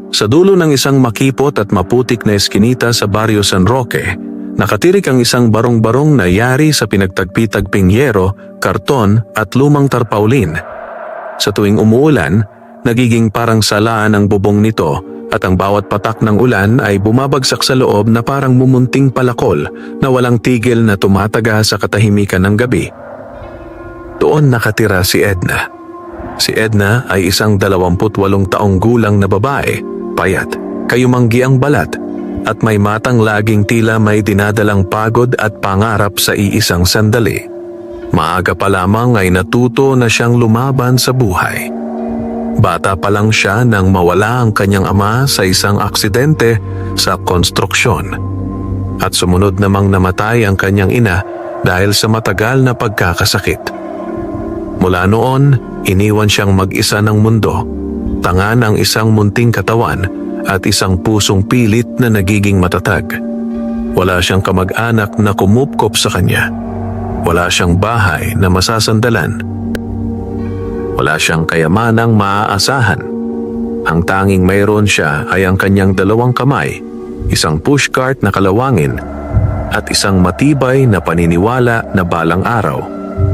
Sa dulo ng isang makipot at maputik na eskinita sa Barrio San Roque, nakatirik ang isang barong-barong na yari sa pinagtagpi-tagping yero, karton at lumang tarpaulin. Sa tuwing umuulan, nagiging parang salaan ang bubong nito at ang bawat patak ng ulan ay bumabagsak sa loob na parang mumunting palakol na walang tigil na tumataga sa katahimikan ng gabi. Doon nakatira si Edna. Si Edna ay isang 28 taong gulang na babae, payat, kayumanggi ang balat, at may matang laging tila may dinadalang pagod at pangarap sa iisang sandali. Maaga pa lamang ay natuto na siyang lumaban sa buhay. Bata pa lang siya nang mawala ang kanyang ama sa isang aksidente sa konstruksyon. At sumunod namang namatay ang kanyang ina dahil sa matagal na pagkakasakit. Mula noon, iniwan siyang mag-isa ng mundo, tanga ng isang munting katawan at isang pusong pilit na nagiging matatag. Wala siyang kamag-anak na kumupkop sa kanya. Wala siyang bahay na masasandalan. Wala siyang kayamanang maaasahan. Ang tanging mayroon siya ay ang kanyang 2 kamay, isang pushcart na kalawangin, at isang matibay na paniniwala na balang araw,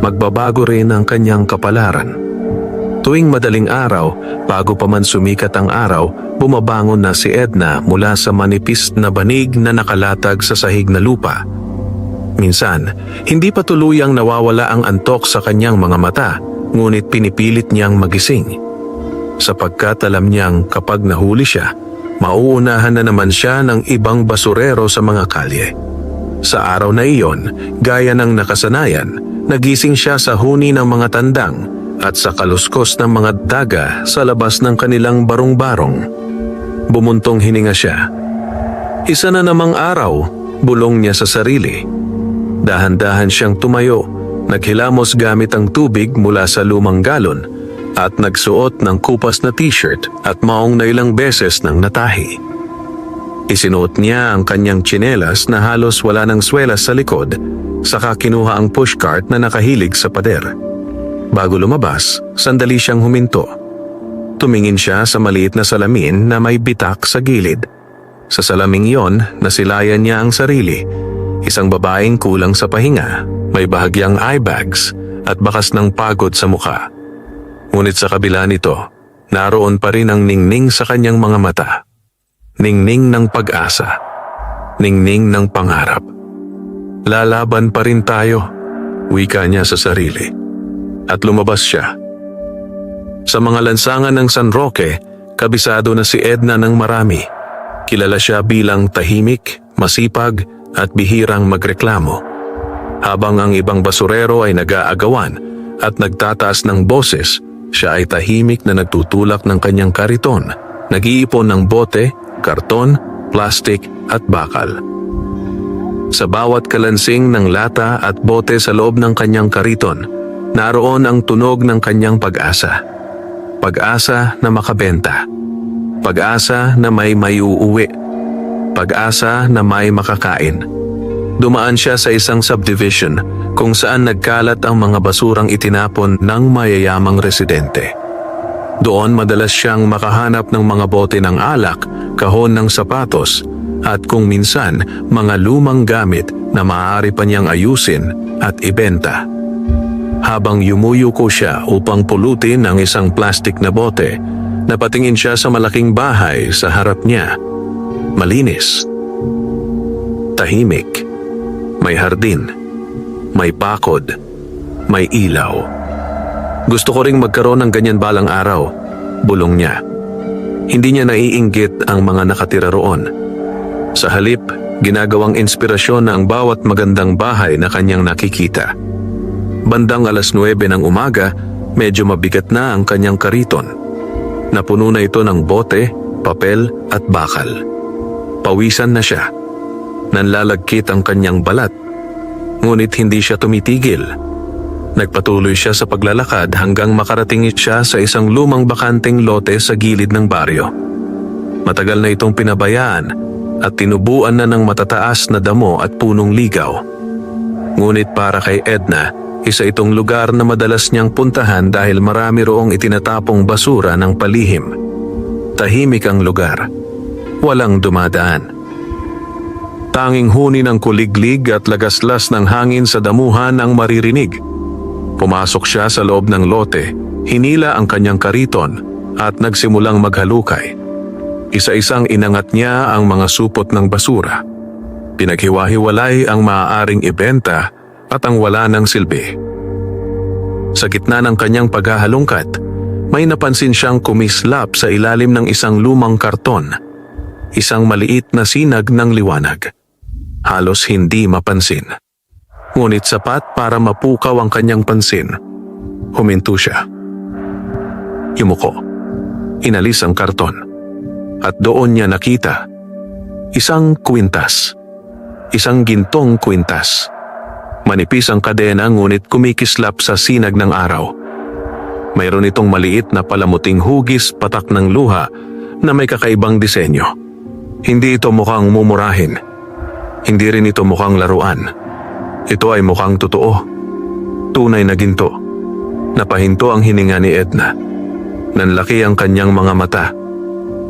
magbabago rin ang kanyang kapalaran. Tuwing madaling araw, bago pa man sumikat ang araw, bumabangon na si Edna mula sa manipis na banig na nakalatag sa sahig na lupa. Minsan, hindi pa tuluyang nawawala ang antok sa kanyang mga mata, ngunit pinipilit niyang magising. Sapagkat alam niyang kapag nahuli siya, mauunahan na naman siya ng ibang basurero sa mga kalye. Sa araw na iyon, gaya ng nakasanayan, nagising siya sa huni ng mga tandang at sa kaluskos ng mga daga sa labas ng kanilang barong-barong. Bumuntong hininga siya. Isa na namang araw, bulong niya sa sarili. Dahan-dahan siyang tumayo, naghilamos gamit ang tubig mula sa lumang galon at nagsuot ng kupas na t-shirt at maong na ilang beses ng natahi. Isinuot niya ang kanyang tsinelas na halos wala ng swelas sa likod, saka kinuha ang pushcart na nakahilig sa pader. Bago lumabas, sandali siyang huminto. Tumingin siya sa maliit na salamin na may bitak sa gilid. Sa salaming yon, nasilayan niya ang sarili. Isang babaeng kulang sa pahinga, may bahagyang eye bags at bakas ng pagod sa mukha. Ngunit sa kabila nito, naroon pa rin ang ningning sa kanyang mga mata. Ningning ng pag-asa. Ningning ng pangarap. Lalaban pa rin tayo, wika niya sa sarili. At lumabas siya. Sa mga lansangan ng San Roque, kabisado na si Edna ng marami. Kilala siya bilang tahimik, masipag, at bihirang magreklamo. Habang ang ibang basurero ay nag-aagawan at nagtataas ng boses, siya ay tahimik na nagtutulak ng kanyang kariton, nag-iipon ng bote, karton, plastik at bakal. Sa bawat kalansing ng lata at bote sa loob ng kanyang kariton, naroon ang tunog ng kanyang pag-asa. Pag-asa na makabenta. Pag-asa na may uuwi. Pag-asa na may makakain. Dumaan siya sa isang subdivision kung saan nagkalat ang mga basurang itinapon ng mayayamang residente. Doon madalas siyang makahanap ng mga bote ng alak, kahon ng sapatos, at kung minsan mga lumang gamit na maaari pa niyang ayusin at ibenta. Habang yumuyuko siya upang pulutin ang isang plastik na bote, napatingin siya sa malaking bahay sa harap niya. Malinis. Tahimik. May hardin. May bakod. May ilaw. Gusto ko ring magkaroon ng ganyan balang araw, bulong niya. Hindi niya naiinggit ang mga nakatira roon. Sa halip, ginagawang inspirasyon na ang bawat magandang bahay na kanyang nakikita. Bandang 9:00 ng umaga, medyo mabigat na ang kanyang kariton. Napuno na ito ng bote, papel at bakal. Pawisan na siya. Nanlalagkit ang kanyang balat. Ngunit hindi siya tumitigil. Nagpatuloy siya sa paglalakad hanggang makarating siya sa isang lumang bakanteng lote sa gilid ng baryo. Matagal na itong pinabayaan at tinubuan na ng matataas na damo at punong ligaw. Ngunit para kay Edna, isa itong lugar na madalas niyang puntahan dahil marami roong itinatapong basura ng palihim. Tahimik ang lugar. Walang dumadaan. Tanging huni ng kuliglig at lagaslas ng hangin sa damuhan ang maririnig. Pumasok siya sa loob ng lote, hinila ang kanyang kariton at nagsimulang maghalukay. Isa-isang inangat niya ang mga supot ng basura. Pinaghiwa-hiwalay ang maaaring ibenta at ang wala ng silbi. Sa gitna ng kanyang paghahalungkat, may napansin siyang kumislap sa ilalim ng isang lumang karton. Isang maliit na sinag ng liwanag. Halos hindi mapansin. Ngunit sapat para mapukaw ang kanyang pansin. Huminto siya. Yumuko. Inalis ang karton. At doon niya nakita isang kwintas. Isang gintong kwintas. Manipis ang kadena ngunit kumikislap sa sinag ng araw. Mayroon itong maliit na palamuting hugis patak ng luha na may kakaibang disenyo. Hindi ito mukhang mumurahin. Hindi rin ito mukhang laruan. Ito ay mukhang totoo. Tunay na ginto. Napahinto ang hininga ni Edna. Nanlaki ang kanyang mga mata.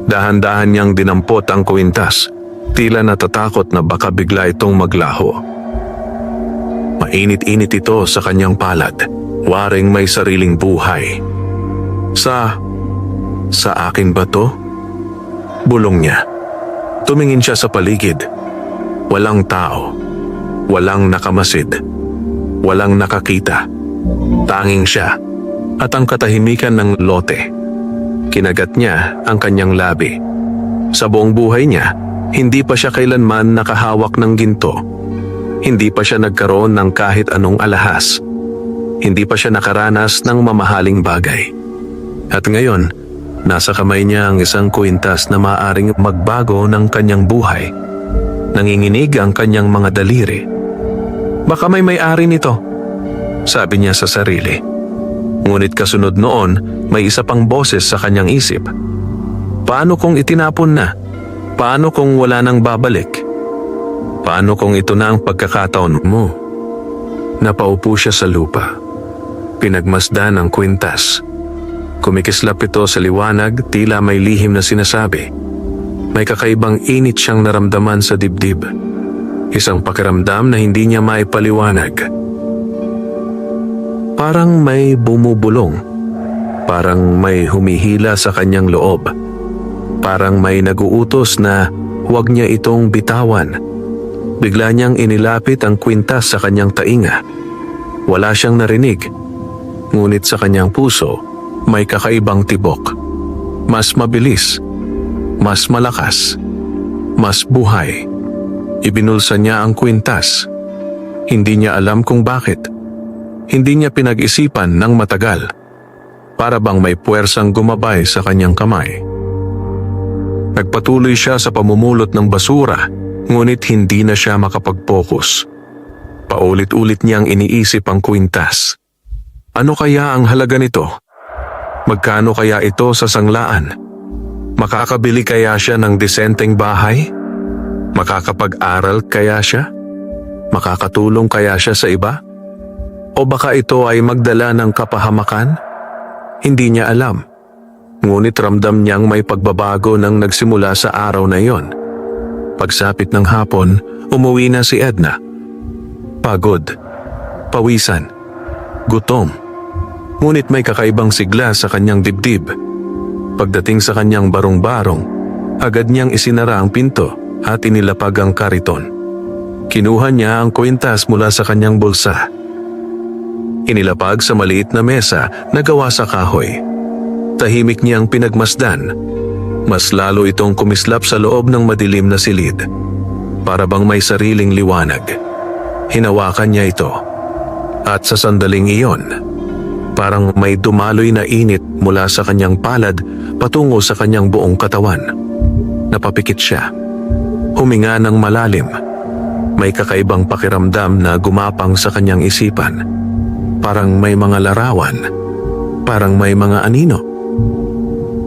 Dahan-dahan niyang dinampot ang kwintas. Tila natatakot na baka bigla itong maglaho. Mainit-init ito sa kanyang palad. Waring may sariling buhay. Sa akin ba to? Bulong niya. Tumingin siya sa paligid. Walang tao. Walang nakamasid. Walang nakakita. Tanging siya at ang katahimikan ng lote. Kinagat niya ang kanyang labi. Sa buong buhay niya, hindi pa siya kailanman nakahawak ng ginto. Hindi pa siya nagkaroon ng kahit anong alahas. Hindi pa siya nakaranas ng mamahaling bagay. At ngayon, nasa kamay niya ang isang kwintas na maaaring magbago ng kanyang buhay. Nanginginig ang kanyang mga daliri. Baka may-ari nito, sabi niya sa sarili. Ngunit kasunod noon, may isa pang boses sa kanyang isip. Paano kung itinapon na? Paano kung wala nang babalik? Paano kung ito na ang pagkakataon mo? Napaupo siya sa lupa. Pinagmasdan ang kwintas. Kumikislap ito sa liwanag, tila may lihim na sinasabi. May kakaibang init siyang naramdaman sa dibdib. Isang pakiramdam na hindi niya maipaliwanag. Parang may bumubulong. Parang may humihila sa kanyang loob. Parang may naguutos na huwag niya itong bitawan. Bigla niyang inilapit ang kwintas sa kanyang tainga. Wala siyang narinig. Ngunit sa kanyang puso, may kakaibang tibok. Mas mabilis. Mas malakas. Mas buhay. Ibinulsa niya ang kwintas. Hindi niya alam kung bakit. Hindi niya pinag-isipan ng matagal. Para bang may puwersang gumabay sa kanyang kamay. Nagpatuloy siya sa pamumulot ng basura, ngunit hindi na siya makapag-focus. Paulit-ulit niyang iniisip ang kwintas. Ano kaya ang halaga nito? Magkano kaya ito sa sanglaan? Makakabili kaya siya ng disenteng bahay? Makakapag-aral kaya siya? Makakatulong kaya siya sa iba? O baka ito ay magdala ng kapahamakan? Hindi niya alam. Ngunit ramdam niyang may pagbabago nang nagsimula sa araw na iyon. Pagsapit ng hapon, umuwi na si Edna. Pagod, pawisan, gutom. Ngunit may kakaibang sigla sa kanyang dibdib. Pagdating sa kanyang barong-barong, agad niyang isinara ang pinto at inilapag ang kariton. Kinuha niya ang kwintas mula sa kanyang bulsa. Inilapag sa maliit na mesa na gawa sa kahoy. Tahimik niyang pinagmasdan. Mas lalo itong kumislap sa loob ng madilim na silid. Para bang may sariling liwanag. Hinawakan niya ito. At sa sandaling iyon, parang may dumaloy na init mula sa kanyang palad patungo sa kanyang buong katawan. Napapikit siya. Huminga ng malalim. May kakaibang pakiramdam na gumapang sa kanyang isipan. Parang may mga larawan. Parang may mga anino.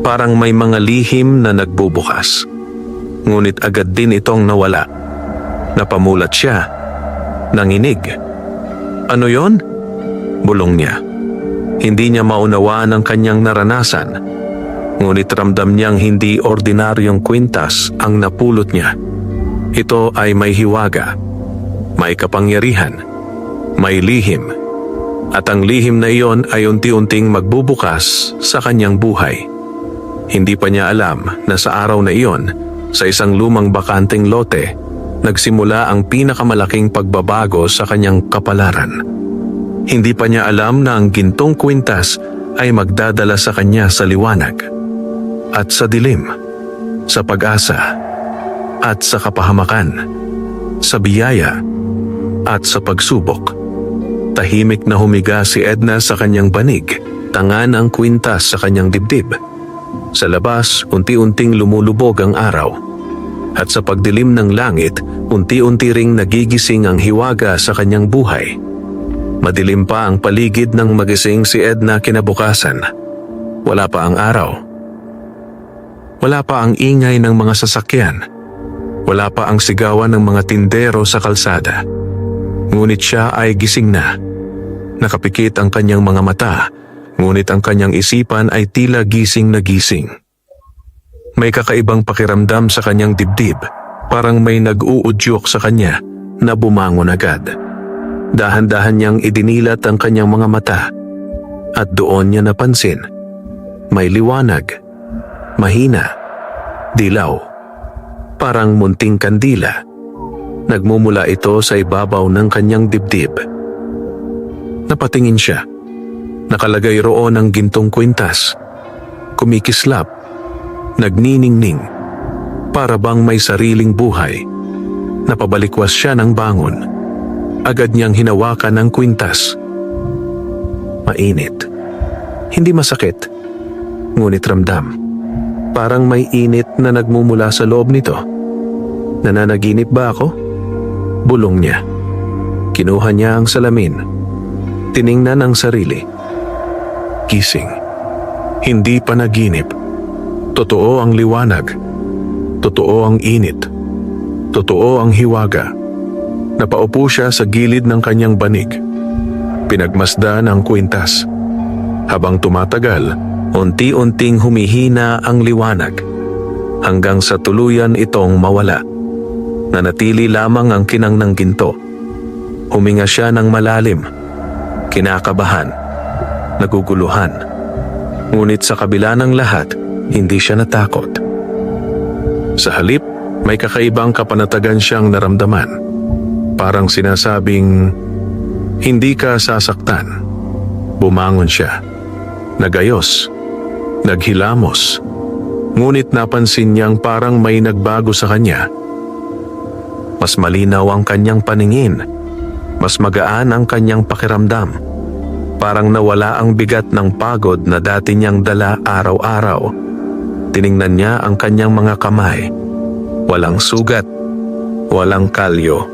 Parang may mga lihim na nagbubukas. Ngunit agad din itong nawala. Napamulat siya. Nanginig. Ano yon? Bulong niya. Hindi niya maunawaan ang kanyang naranasan. Ngunit ramdam niyang hindi ordinaryong kwintas ang napulot niya. Ito ay may hiwaga, may kapangyarihan, may lihim. At ang lihim na iyon ay unti-unting magbubukas sa kanyang buhay. Hindi pa niya alam na sa araw na iyon, sa isang lumang bakanteng lote, nagsimula ang pinakamalaking pagbabago sa kanyang kapalaran. Hindi pa niya alam na ang gintong kwintas ay magdadala sa kanya sa liwanag, at sa dilim, sa pag-asa, at sa kapahamakan, sa biyaya, at sa pagsubok. Tahimik na humiga si Edna sa kanyang banig, tangan ang kwintas sa kanyang dibdib. Sa labas, unti-unting lumulubog ang araw. At sa pagdilim ng langit, unti-unti ring nagigising ang hiwaga sa kanyang buhay. Madilim pa ang paligid nang magising si Edna kinabukasan. Wala pa ang araw. Wala pa ang ingay ng mga sasakyan. Wala pa ang sigawan ng mga tindero sa kalsada. Ngunit siya ay gising na. Nakapikit ang kanyang mga mata, ngunit ang kanyang isipan ay tila gising na gising. May kakaibang pakiramdam sa kanyang dibdib, parang may nag-uudyok sa kanya na bumangon agad. Dahan-dahan niyang idinilat ang kanyang mga mata at doon niya napansin. May liwanag, mahina, dilaw, parang munting kandila. Nagmumula ito sa ibabaw ng kanyang dibdib. Napatingin siya. Nakalagay roon ang gintong kwintas. Kumikislap, nagniningning, para bang may sariling buhay. Napabalikwas siya ng bangon. Agad niyang hinawakan ang kwintas. Mainit. Hindi masakit, ngunit ramdam. Parang may init na nagmumula sa loob nito. Nananaginip ba ako? Bulong niya. Kinuha niya ang salamin. Tiningnan ang sarili. Gising. Hindi panaginip. Totoo ang liwanag. Totoo ang init. Totoo ang hiwaga. Napaupo siya sa gilid ng kanyang banig. Pinagmasdan ang kwintas. Habang tumatagal, unti-unting humihina ang liwanag. Hanggang sa tuluyan itong mawala. Nanatili lamang ang kinang ng ginto. Huminga siya ng malalim. Kinakabahan, naguguluhan. Ngunit sa kabila ng lahat, hindi siya natakot. Sa halip, may kakaibang kapanatagan siyang naramdaman. Parang sinasabing, hindi ka sasaktan. Bumangon siya. Nagayos. Naghilamos. Ngunit napansin niyang parang may nagbago sa kanya. Mas malinaw ang kanyang paningin. Mas magaan ang kanyang pakiramdam. Parang nawala ang bigat ng pagod na dati niyang dala araw-araw. Tiningnan niya ang kanyang mga kamay. Walang sugat. Walang kalyo.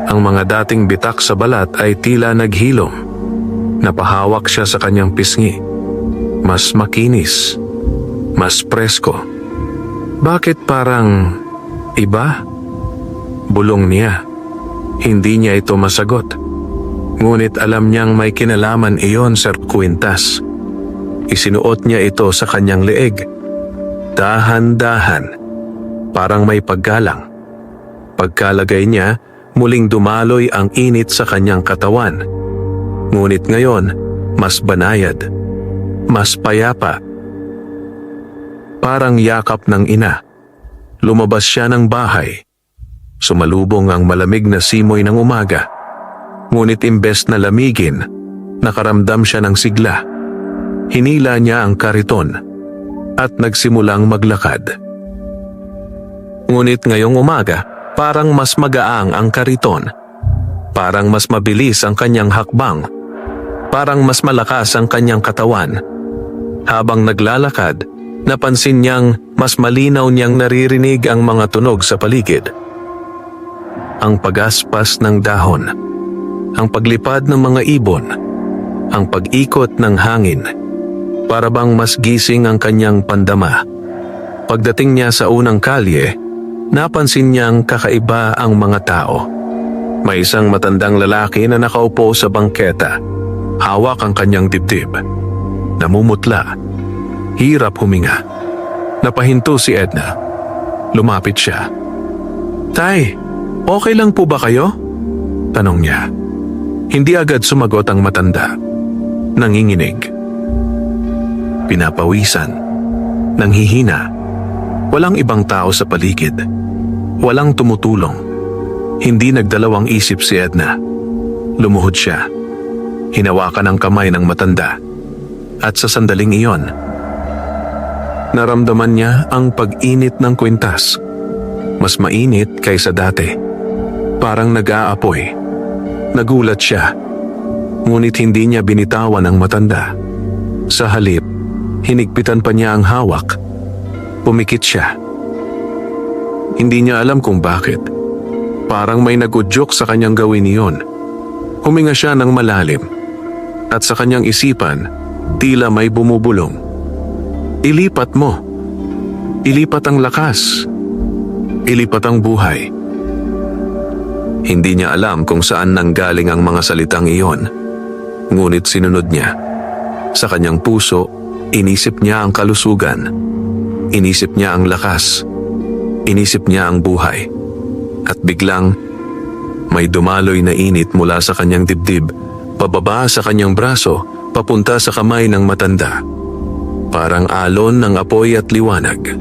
Ang mga dating bitak sa balat ay tila naghilom. Napahawak siya sa kanyang pisngi. Mas makinis. Mas presko. Bakit parang iba? Bulong niya. Hindi niya ito masagot. Ngunit alam niyang may kinalaman iyon sa kwintas. Isinuot niya ito sa kanyang leeg. Dahan-dahan. Parang may paggalang. Pagkalagay niya, muling dumaloy ang init sa kanyang katawan. Ngunit ngayon, mas banayad. Mas payapa. Parang yakap ng ina. Lumabas siya ng bahay. Sumalubong ang malamig na simoy ng umaga. Ngunit imbes na lamigin, nakaramdam siya ng sigla. Hinila niya ang kariton at nagsimulang maglakad. Ngunit ngayong umaga, parang mas magaang ang kariton. Parang mas mabilis ang kanyang hakbang. Parang mas malakas ang kanyang katawan. Habang naglalakad, napansin niyang mas malinaw niyang naririnig ang mga tunog sa paligid. Ang pagaspas ng dahon, ang paglipad ng mga ibon, ang pag-ikot ng hangin, para bang mas gising ang kanyang pandama. Pagdating niya sa unang kalye, napansin niyang kakaiba ang mga tao. May isang matandang lalaki na nakaupo sa bangketa, hawak ang kanyang dibdib. Namumutla, Hirap huminga. Napahinto si Edna. Lumapit siya. "Tay, okay lang po ba kayo?" tanong niya. Hindi agad sumagot ang matanda. Nanginginig. Pinapawisan. Nanghihina. Walang ibang tao sa paligid. Walang tumutulong. Hindi nagdalawang isip si Edna. Lumuhod siya. Hinawakan ang kamay ng matanda. At sa sandaling iyon, naramdaman niya ang pag-init ng kwintas. Mas mainit kaysa dati. Parang nag-aapoy. Nagulat siya. Ngunit hindi niya binitawan ang matanda. Sa halip, hinigpitan pa niya ang hawak. Pumikit siya. Hindi niya alam kung bakit. Parang may nagudyok sa kanyang gawin iyon. Huminga siya ng malalim. At sa kanyang isipan, tila may bumubulong. Ilipat mo. Ilipat ang lakas. Ilipat ang buhay. Hindi niya alam kung saan nanggaling ang mga salitang iyon. Ngunit sinunod niya. Sa kanyang puso, inisip niya ang kalusugan. Inisip niya ang lakas. Inisip niya ang buhay. At biglang, may dumaloy na init mula sa kanyang dibdib, pababa sa kanyang braso, papunta sa kamay ng matanda. Parang alon ng apoy at liwanag.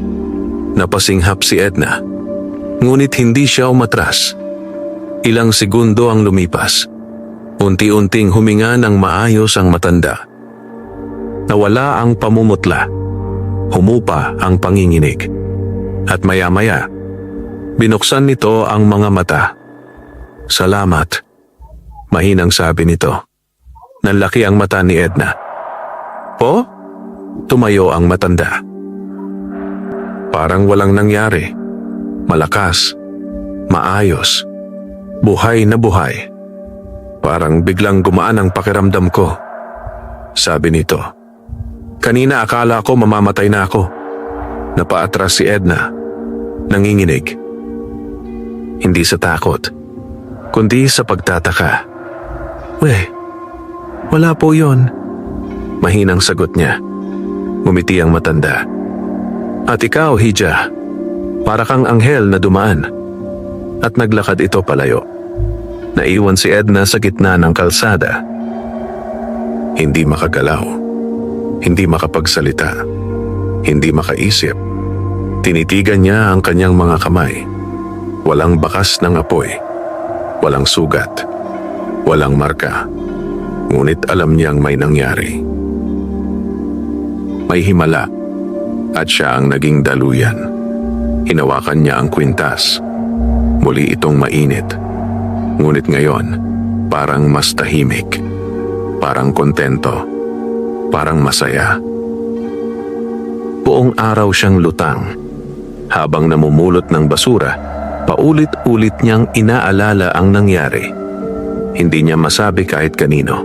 Napasinghap si Edna. Ngunit hindi siya umatras. Ilang segundo ang lumipas. Unti-unting huminga ng maayos ang matanda. Nawala ang pamumutla. Humupa ang panginginig. At maya-maya, binuksan nito ang mga mata. "Salamat," mahinang sabi nito. Nanlaki ang mata ni Edna. "Po?" Tumayo ang matanda. Parang walang nangyari. Malakas. Maayos. Buhay na buhay. Parang biglang gumaan ang pakiramdam ko. Sabi nito. Kanina akala ko mamamatay na ako. Napaatras si Edna. Nanginginig. Hindi sa takot, kundi sa pagtataka. Wala po yon. Mahinang sagot niya. Ngumiti ang matanda. At ikaw, Hija, para kang anghel na dumaan. At naglakad ito palayo. Naiwan si Edna sa gitna ng kalsada. Hindi makagalaw. Hindi makapagsalita. Hindi makaisip. Tinitigan niya ang kanyang mga kamay. Walang bakas ng apoy. Walang sugat. Walang marka. Ngunit alam niyang may nangyari. May himala. At siya ang naging daluyan. Hinawakan niya ang kwintas. Muli itong mainit. Ngunit ngayon, parang mas tahimik. Parang kontento. Parang masaya. Buong araw siyang lutang. Habang namumulot ng basura, paulit-ulit niyang inaalala ang nangyari. Hindi niya masabi kahit kanino.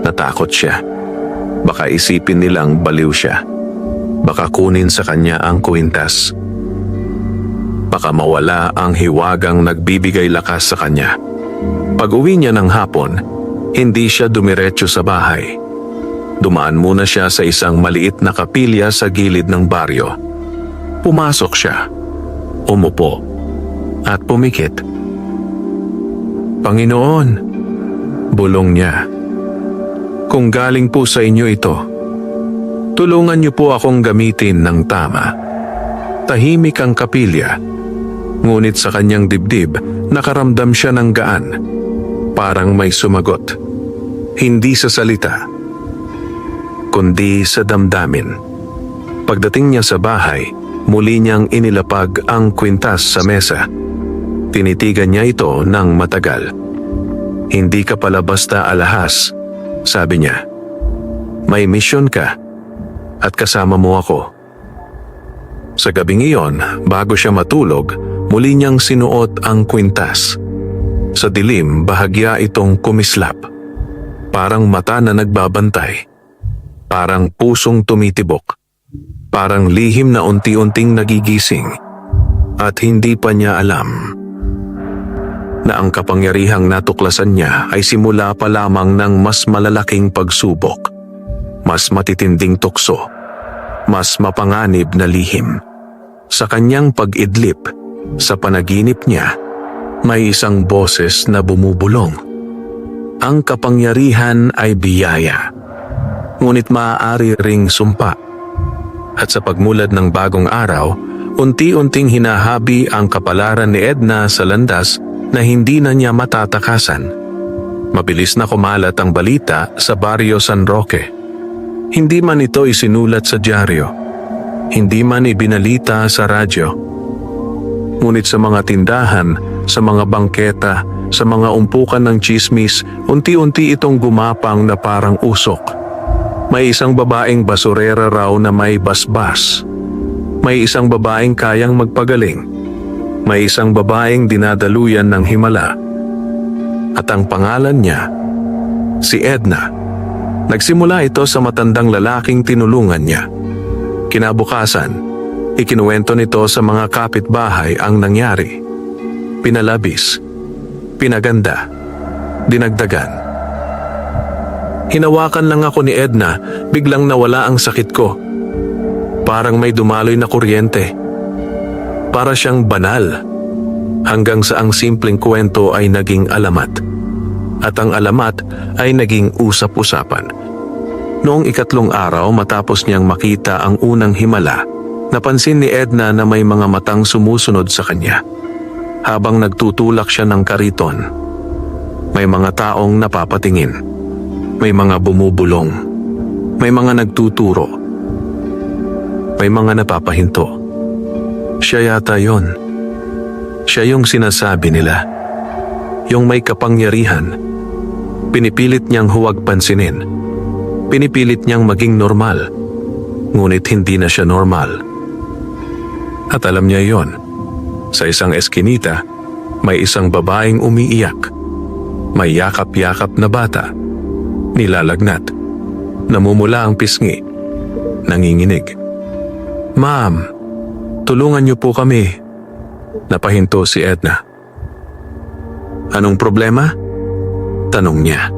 Natakot siya. Baka isipin nilang baliw siya. Baka kunin sa kanya ang kwintas. Baka mawala ang hiwagang nagbibigay lakas sa kanya. Pag-uwi niya ng hapon, hindi siya dumiretso sa bahay. Dumaan muna siya sa isang maliit na kapilya sa gilid ng baryo. Pumasok siya, umupo, at pumikit. Panginoon, bulong niya, kung galing po sa inyo ito, tulungan niyo po akong gamitin ng tama. Tahimik ang kapilya, ngunit sa kanyang dibdib, nakaramdam siya ng gaan. Parang may sumagot. Hindi sa salita, kundi sa damdamin. Pagdating niya sa bahay, muli niyang inilapag ang kwintas sa mesa. Tinitigan niya ito ng matagal. Hindi ka pala basta alahas, sabi niya. May misyon ka, at kasama mo ako. Sa gabing iyon, bago siya matulog, muli niyang sinuot ang kwintas. Sa dilim, bahagya itong kumislap. Parang mata na nagbabantay. Parang pusong tumitibok. Parang lihim na unti-unting nagigising. At hindi pa niya alam na ang kapangyarihang natuklasan niya ay simula pa lamang ng mas malalaking pagsubok. Mas matitinding tukso. mas mapanganib na lihim. Sa kanyang pag-idlip, sa panaginip niya, may isang boses na bumubulong. Ang kapangyarihan ay biyaya, ngunit maaari ring sumpa. At sa pagmulad ng bagong araw, unti-unting hinahabi ang kapalaran ni Edna sa landas na hindi na niya matatakasan. Mabilis na kumalat ang balita sa Barrio San Roque. Hindi man ito isinulat sa dyaryo, hindi man ibinalita sa radyo. Ngunit sa mga tindahan, sa mga bangketa, sa mga umpukan ng tsismis, unti-unti itong gumapang na parang usok. May isang babaeng basurera raw na may basbas. May isang babaeng kayang magpagaling. May isang babaeng dinadaluyan ng himala. At ang pangalan niya, si Edna. Nagsimula ito sa matandang lalaking tinulungan niya. Kinabukasan, ikinuwento nito sa mga kapitbahay ang nangyari. Pinalabis, pinaganda, dinagdagan. Hinawakan lang ako ni Edna, biglang nawala ang sakit ko. Parang may dumaloy na kuryente. Para siyang banal. Hanggang sa ang simpleng kwento ay naging alamat. At ang alamat ay naging usap-usapan. Noong ikatlong araw matapos niyang makita ang unang himala, napansin ni Edna na may mga matang sumusunod sa kanya. Habang nagtutulak siya ng kariton, may mga taong napapatingin. May mga bumubulong. May mga nagtuturo. May mga napapahinto. Siya yata yon. Siya yung sinasabi nila. Yung may kapangyarihan. Pinipilit niyang huwag pansinin. Pinipilit niyang maging normal. Ngunit hindi na siya normal. At alam niya yon. Sa isang eskinita, may isang babaeng umiiyak. May yakap-yakap na bata. Nilalagnat. Namumula ang pisngi. Nanginginig. "Ma'am, tulungan niyo po kami." Napahinto si Edna. "Anong problema?" tanong niya.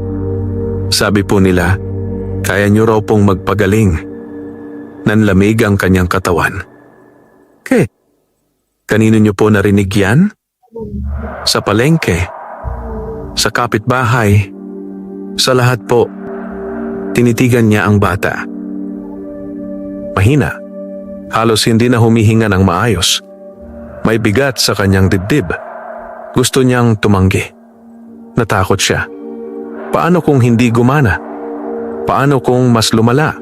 Sabi po nila, kaya niyo raw pong magpagaling. Nanlamig ang kanyang katawan. Kanino niyo po narinig yan? Sa palengke? Sa kapitbahay? Sa lahat po. Tinitigan niya ang bata. Mahina. Halos hindi na humihinga ng maayos. May bigat sa kanyang dibdib. Gusto niyang tumanggi. Natakot siya. Paano kung hindi gumana? Paano kung mas lumala?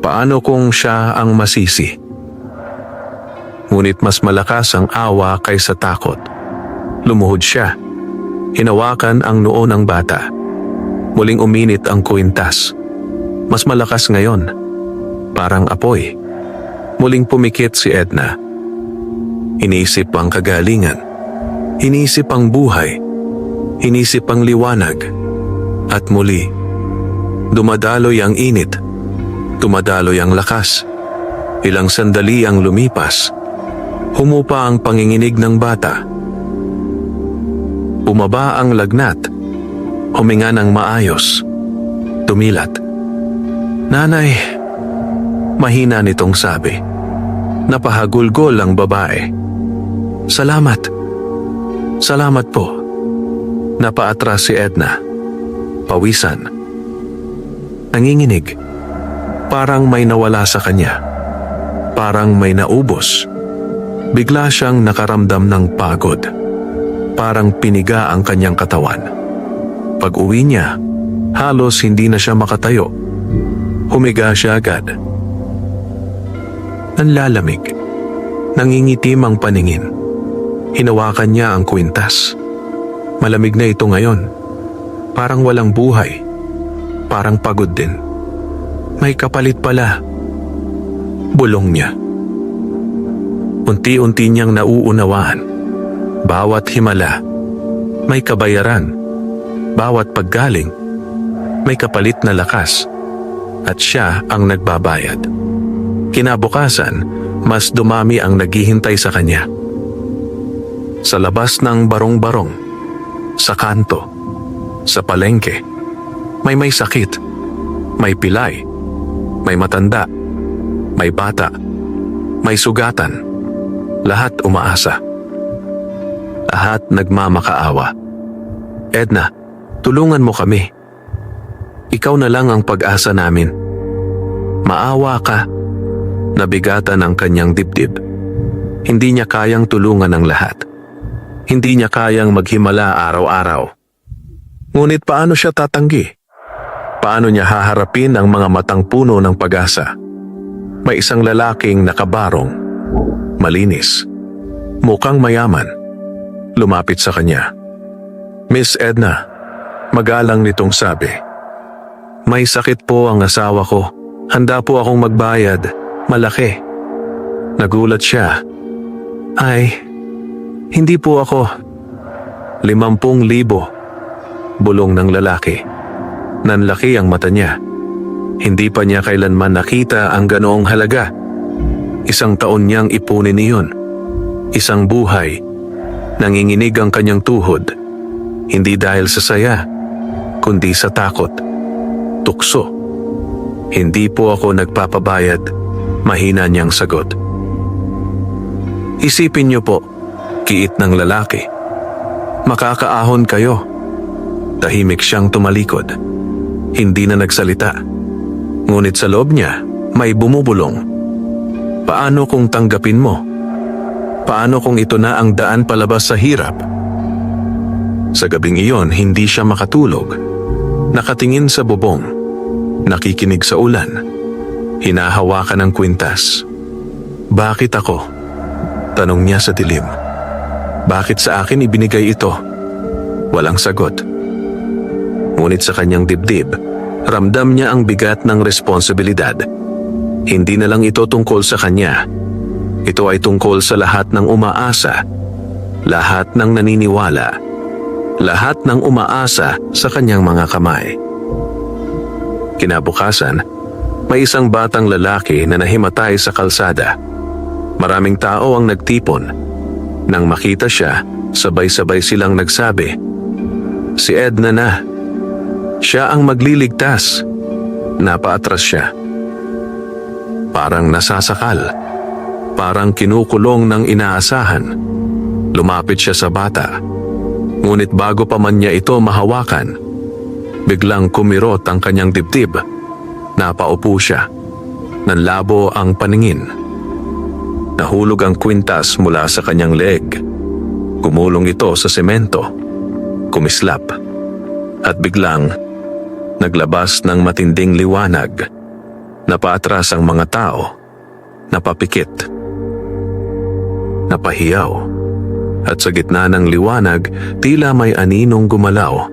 Paano kung siya ang masisi? Ngunit mas malakas ang awa kaysa takot. Lumuhod siya. Hinawakan ang noo ng bata. Muling uminit ang kwintas. Mas malakas ngayon. Parang apoy. Muling pumikit si Edna. Iniisip ang kagalingan. Iniisip ang buhay. Iniisip ang liwanag. At muli, dumadaloy ang init. Dumadaloy ang lakas. Ilang sandali ang lumipas. Humupa ang panginginig ng bata. Bumaba ang lagnat. Huminga ng maayos. Tumilat. "Nanay," mahina nitong sabi. Napahagulgol ang babae. "Salamat. Salamat po." Napaatras si Edna. Pawisan. Nanginginig. Parang may nawala sa kanya. Parang may naubos. Bigla siyang nakaramdam ng pagod. Parang piniga ang kanyang katawan. Pag-uwi niya, halos hindi na siya makatayo. Humiga siya agad. Nanlalamig. Nangingitim ang paningin. Hinawakan niya ang kwintas. Malamig na ito ngayon. Parang walang buhay. Parang pagod din. May kapalit pala. Bulong niya. Unti-unti niyang nauunawaan. Bawat himala, may kabayaran. Bawat paggaling, may kapalit na lakas. At siya ang nagbabayad. Kinabukasan, mas dumami ang naghihintay sa kanya. Sa labas ng barong-barong, sa kanto, sa palengke, may sakit, may pilay, may matanda, may bata, may sugatan. Lahat umaasa. Lahat nagmamakaawa. Edna, tulungan mo kami. Ikaw na lang ang pag-asa namin. Maawa ka. Nabigatan ang kanyang dibdib. Hindi niya kayang tulungan ang lahat. Hindi niya kayang maghimala araw-araw. Ngunit paano siya tatanggi? Paano niya haharapin ang mga matang puno ng pag-asa? May isang lalaking nakabarong, malinis, mukhang mayaman. Lumapit sa kanya. Miss Edna, magalang nitong sabi. May sakit po ang asawa ko. Handa po akong magbayad. Malaki. Nagulat siya. Ay, hindi po ako. 50,000. Bulong ng lalaki. Nanlaki ang mata niya. Hindi pa niya kailanman nakita ang ganoong halaga. 1 taon niyang ipunin iyon. 1 buhay. Nanginginig ang kanyang tuhod. Hindi dahil sa saya, kundi sa takot. Tukso. Hindi po ako nagpapabayad. Mahina niyang sagot. Isipin niyo po, kiit ng lalaki. Makakaahon kayo. Tahimik siyang tumalikod. Hindi na nagsalita. Ngunit sa loob niya, may bumubulong. Paano kung tanggapin mo? Paano kung ito na ang daan palabas sa hirap? Sa gabing iyon, hindi siya makatulog. Nakatingin sa bubong. Nakikinig sa ulan. Hinahawakan ng kwintas. Bakit ako? Tanong niya sa dilim. Bakit sa akin ibinigay ito? Walang sagot. Ngunit sa kanyang dibdib, ramdam niya ang bigat ng responsibilidad. Hindi na lang ito tungkol sa kanya. Ito ay tungkol sa lahat ng umaasa, lahat ng naniniwala, lahat ng umaasa sa kanyang mga kamay. Kinabukasan, may isang batang lalaki na nahimatay sa kalsada. Maraming tao ang nagtipon. Nang makita siya, sabay-sabay silang nagsabi, "Si Edna na. Siya ang magliligtas." Napaatras siya. Parang nasasakal. Parang kinukulong ng inaasahan. Lumapit siya sa bata. Ngunit bago pa man niya ito mahawakan, biglang kumirot ang kanyang dibdib. Napaupo siya. Nanlabo ang paningin. Nahulog ang kwintas mula sa kanyang leeg. Gumulong ito sa semento. Kumislap. At biglang, naglabas ng matinding liwanag. Napaatras ang mga tao. Napapikit. Napahiyaw. At sa gitna ng liwanag, tila may aninong gumalaw.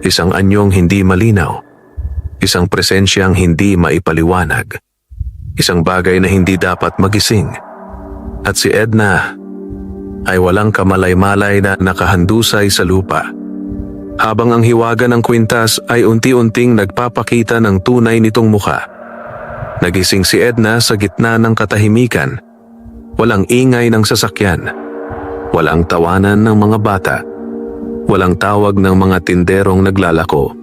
Isang anyong hindi malinaw. Isang presensyang hindi maipaliwanag. Isang bagay na hindi dapat magising. At si Edna ay walang kamalay-malay na nakahandusay sa lupa. Habang ang hiwaga ng kwintas ay unti-unting nagpapakita ng tunay nitong mukha. Nagising si Edna sa gitna ng katahimikan. Walang ingay ng sasakyan. Walang tawanan ng mga bata. Walang tawag ng mga tinderong naglalako.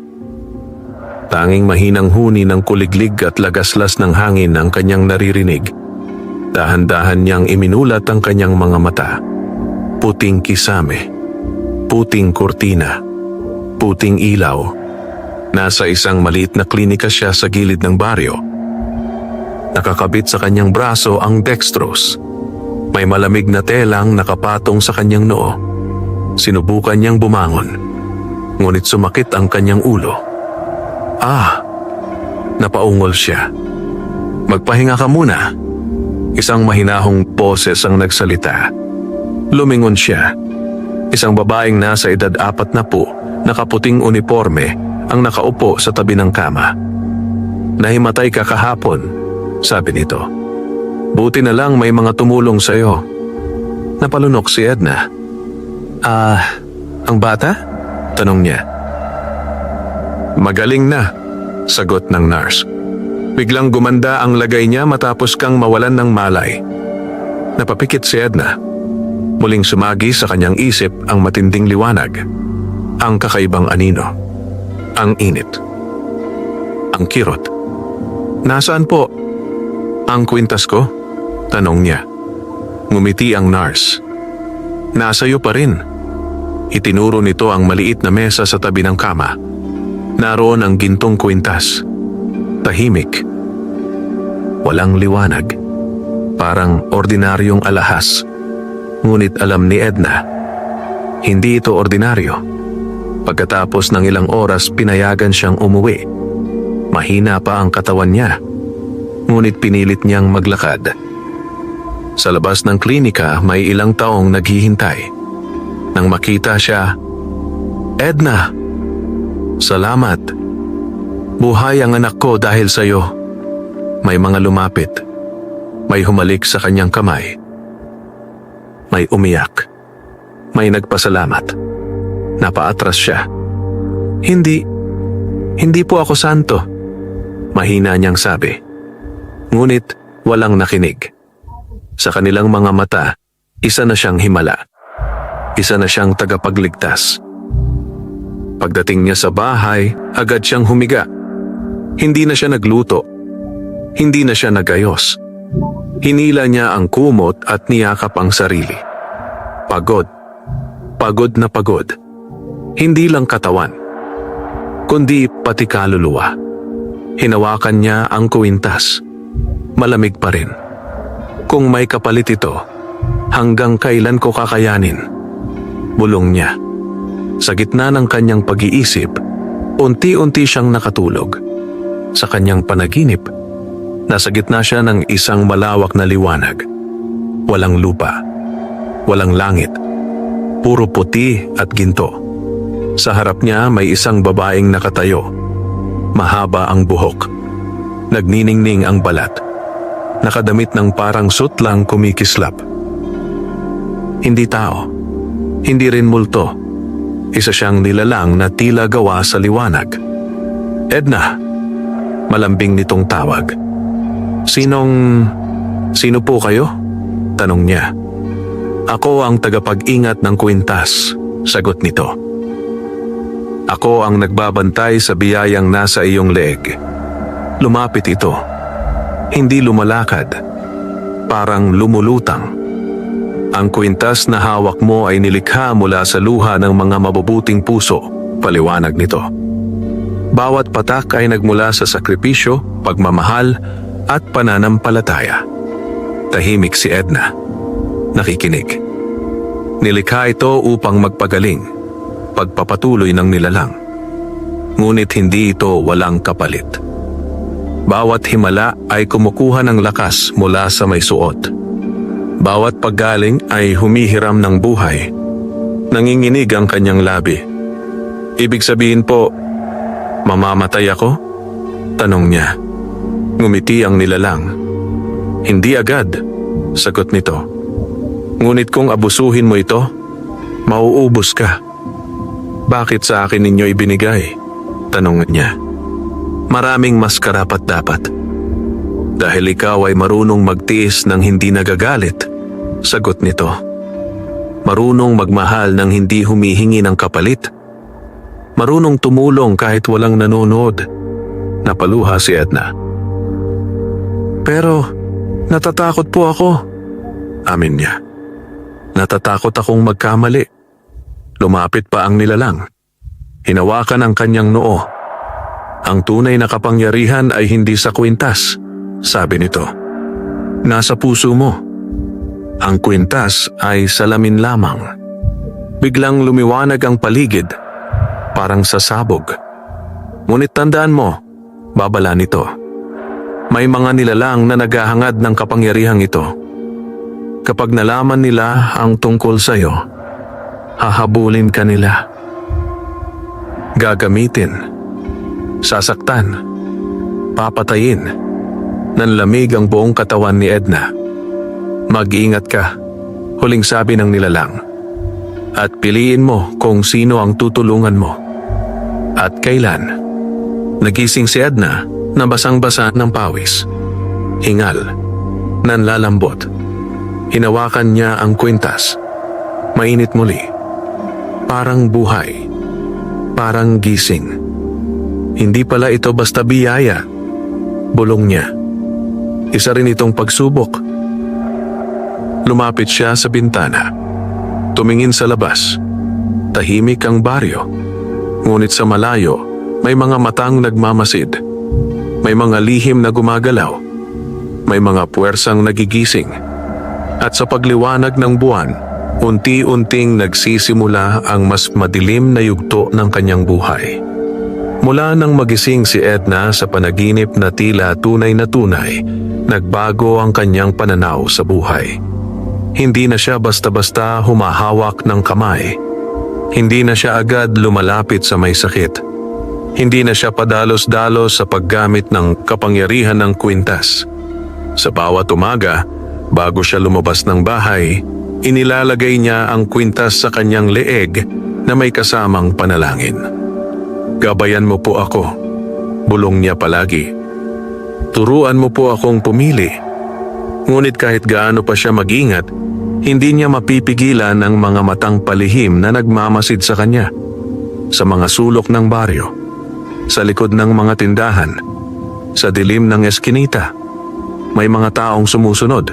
Tanging mahinang huni ng kuliglig at lagaslas ng hangin ang kanyang naririnig. Dahan-dahan niyang iminulat ang kanyang mga mata. Puting kisame. Puting kurtina. Puting ilaw. Nasa isang maliit na klinika siya sa gilid ng baryo. Nakakabit sa kanyang braso ang dextrose. May malamig na telang nakapatong sa kanyang noo. Sinubukan niyang bumangon. Ngunit sumakit ang kanyang ulo. Napaungol siya. Magpahinga ka muna. Isang mahinahong boses ang nagsalita. Lumingon siya. Isang babaeng nasa edad 40, nakaputing uniforme, ang nakaupo sa tabi ng kama. Nahimatay ka kahapon, sabi nito. Buti na lang may mga tumulong sa'yo. Napalunok si Edna. Ang bata? Tanong niya. Magaling na, sagot ng nurse. Biglang gumanda ang lagay niya matapos kang mawalan ng malay. Napapikit si Edna. Muling sumagi sa kanyang isip ang matinding liwanag. Ang kakaibang anino. Ang init. Ang kirot. Nasaan po? Ang kwintas ko? Tanong niya. Ngumiti ang nurse. Nasa iyo pa rin. Itinuro nito ang maliit na mesa sa tabi ng kama. Naroon ang gintong kwintas. Tahimik. Walang liwanag. Parang ordinaryong alahas. Ngunit alam ni Edna, hindi ito ordinaryo. Pagkatapos ng ilang oras, pinayagan siyang umuwi. Mahina pa ang katawan niya. Ngunit pinilit niyang maglakad. Sa labas ng klinika, may ilang taong naghihintay. Nang makita siya, Edna! Salamat. Buhay ang anak ko dahil sa iyo. May mga lumapit. May humalik sa kanyang kamay. May umiyak. May nagpasalamat. Napaatras siya. Hindi po ako santo. Mahina niyang sabi. Ngunit walang nakinig. Sa kanilang mga mata, isa na siyang himala. Isa na siyang tagapagligtas. Pagdating niya sa bahay, agad siyang humiga. Hindi na siya nagluto. Hindi na siya nagayos. Hinila niya ang kumot at niyakap ang sarili. Pagod. Pagod na pagod. Hindi lang katawan, kundi pati kaluluwa. Hinawakan niya ang kwintas. Malamig pa rin. Kung may kapalit ito, hanggang kailan ko kakayanin? Bulong niya. Sa gitna ng kanyang pag-iisip, unti-unti siyang nakatulog. Sa kanyang panaginip, nasa gitna siya ng isang malawak na liwanag. Walang lupa, walang langit, puro puti at ginto. Sa harap niya may isang babaeng nakatayo. Mahaba ang buhok. Nagniningning ang balat. Nakadamit ng parang sutlang kumikislap. Hindi tao. Hindi rin multo. Isa siyang nilalang na tila gawa sa liwanag. Edna. Malambing nitong tawag. Sino po kayo? Tanong niya. Ako ang tagapag-ingat ng kwintas. Sagot nito. Ako ang nagbabantay sa biyayang nasa iyong leeg. Lumapit ito. Hindi lumalakad. Parang lumulutang. Ang kwintas na hawak mo ay nilikha mula sa luha ng mga mabubuting puso. Paliwanag nito. Bawat patak ay nagmula sa sakripisyo, pagmamahal, at pananampalataya. Tahimik si Edna. Nakikinig. Nilikha ito upang magpagaling. Pagpapatuloy ng nilalang. Ngunit hindi ito walang kapalit. Bawat himala ay kumukuha ng lakas mula sa may suot. Bawat paggaling ay humihiram ng buhay. Nanginginig ang kanyang labi. Ibig sabihin po, mamamatay ako? Tanong niya. Ngumiti ang nilalang. Hindi agad, sagot nito. Ngunit kung abusuhin mo ito, mauubos ka. Bakit sa akin ninyo ibinigay? Tanong niya. Maraming mas karapat-dapat. Dahil ikaw ay marunong magtiis ng hindi nagagalit, sagot nito. Marunong magmahal ng hindi humihingi ng kapalit. Marunong tumulong kahit walang nanonood. Napaluha si Edna. Pero natatakot po ako. Amin niya. Natatakot akong magkamali. Lumapit pa ang nilalang. Hinawakan ang kanyang noo. Ang tunay na kapangyarihan ay hindi sa kwintas, sabi nito. Nasa puso mo. Ang kwintas ay salamin lamang. Biglang lumiwanag ang paligid, parang sasabog. Ngunit tandaan mo, babala nito. May mga nilalang na naghahangad ng kapangyarihang ito. Kapag nalaman nila ang tungkol sa'yo, hahabulin ka nila. Gagamitin, sasaktan, papatayin. Nanlamig ang buong katawan ni Edna. Mag-iingat ka, huling sabi ng nilalang. At piliin mo kung sino ang tutulungan mo. At kailan. Nagising si Edna na basang-basa ng pawis. Hingal, nanlalambot. Hinawakan niya ang kwintas. Mainit muli. Parang buhay. Parang gising. Hindi pala ito basta biyaya. Bulong niya. Isa rin itong pagsubok. Lumapit siya sa bintana. Tumingin sa labas. Tahimik ang baryo. Ngunit sa malayo, may mga matang nagmamasid. May mga lihim na gumagalaw. May mga puwersang nagigising. At sa pagliwanag ng buwan, unti-unting nagsisimula ang mas madilim na yugto ng kanyang buhay. Mula nang magising si Edna sa panaginip na tila tunay na tunay, nagbago ang kanyang pananaw sa buhay. Hindi na siya basta-basta humahawak ng kamay. Hindi na siya agad lumalapit sa may sakit. Hindi na siya padalos-dalos sa paggamit ng kapangyarihan ng kwintas. Sa bawat umaga, bago siya lumabas ng bahay, inilalagay niya ang kwintas sa kanyang leeg na may kasamang panalangin. "Gabayan mo po ako," bulong niya palagi. "Turuan mo po akong pumili." Ngunit kahit gaano pa siya mag-ingat, hindi niya mapipigilan ang mga matang palihim na nagmamasid sa kanya. Sa mga sulok ng baryo, sa likod ng mga tindahan, sa dilim ng eskinita, may mga taong sumusunod.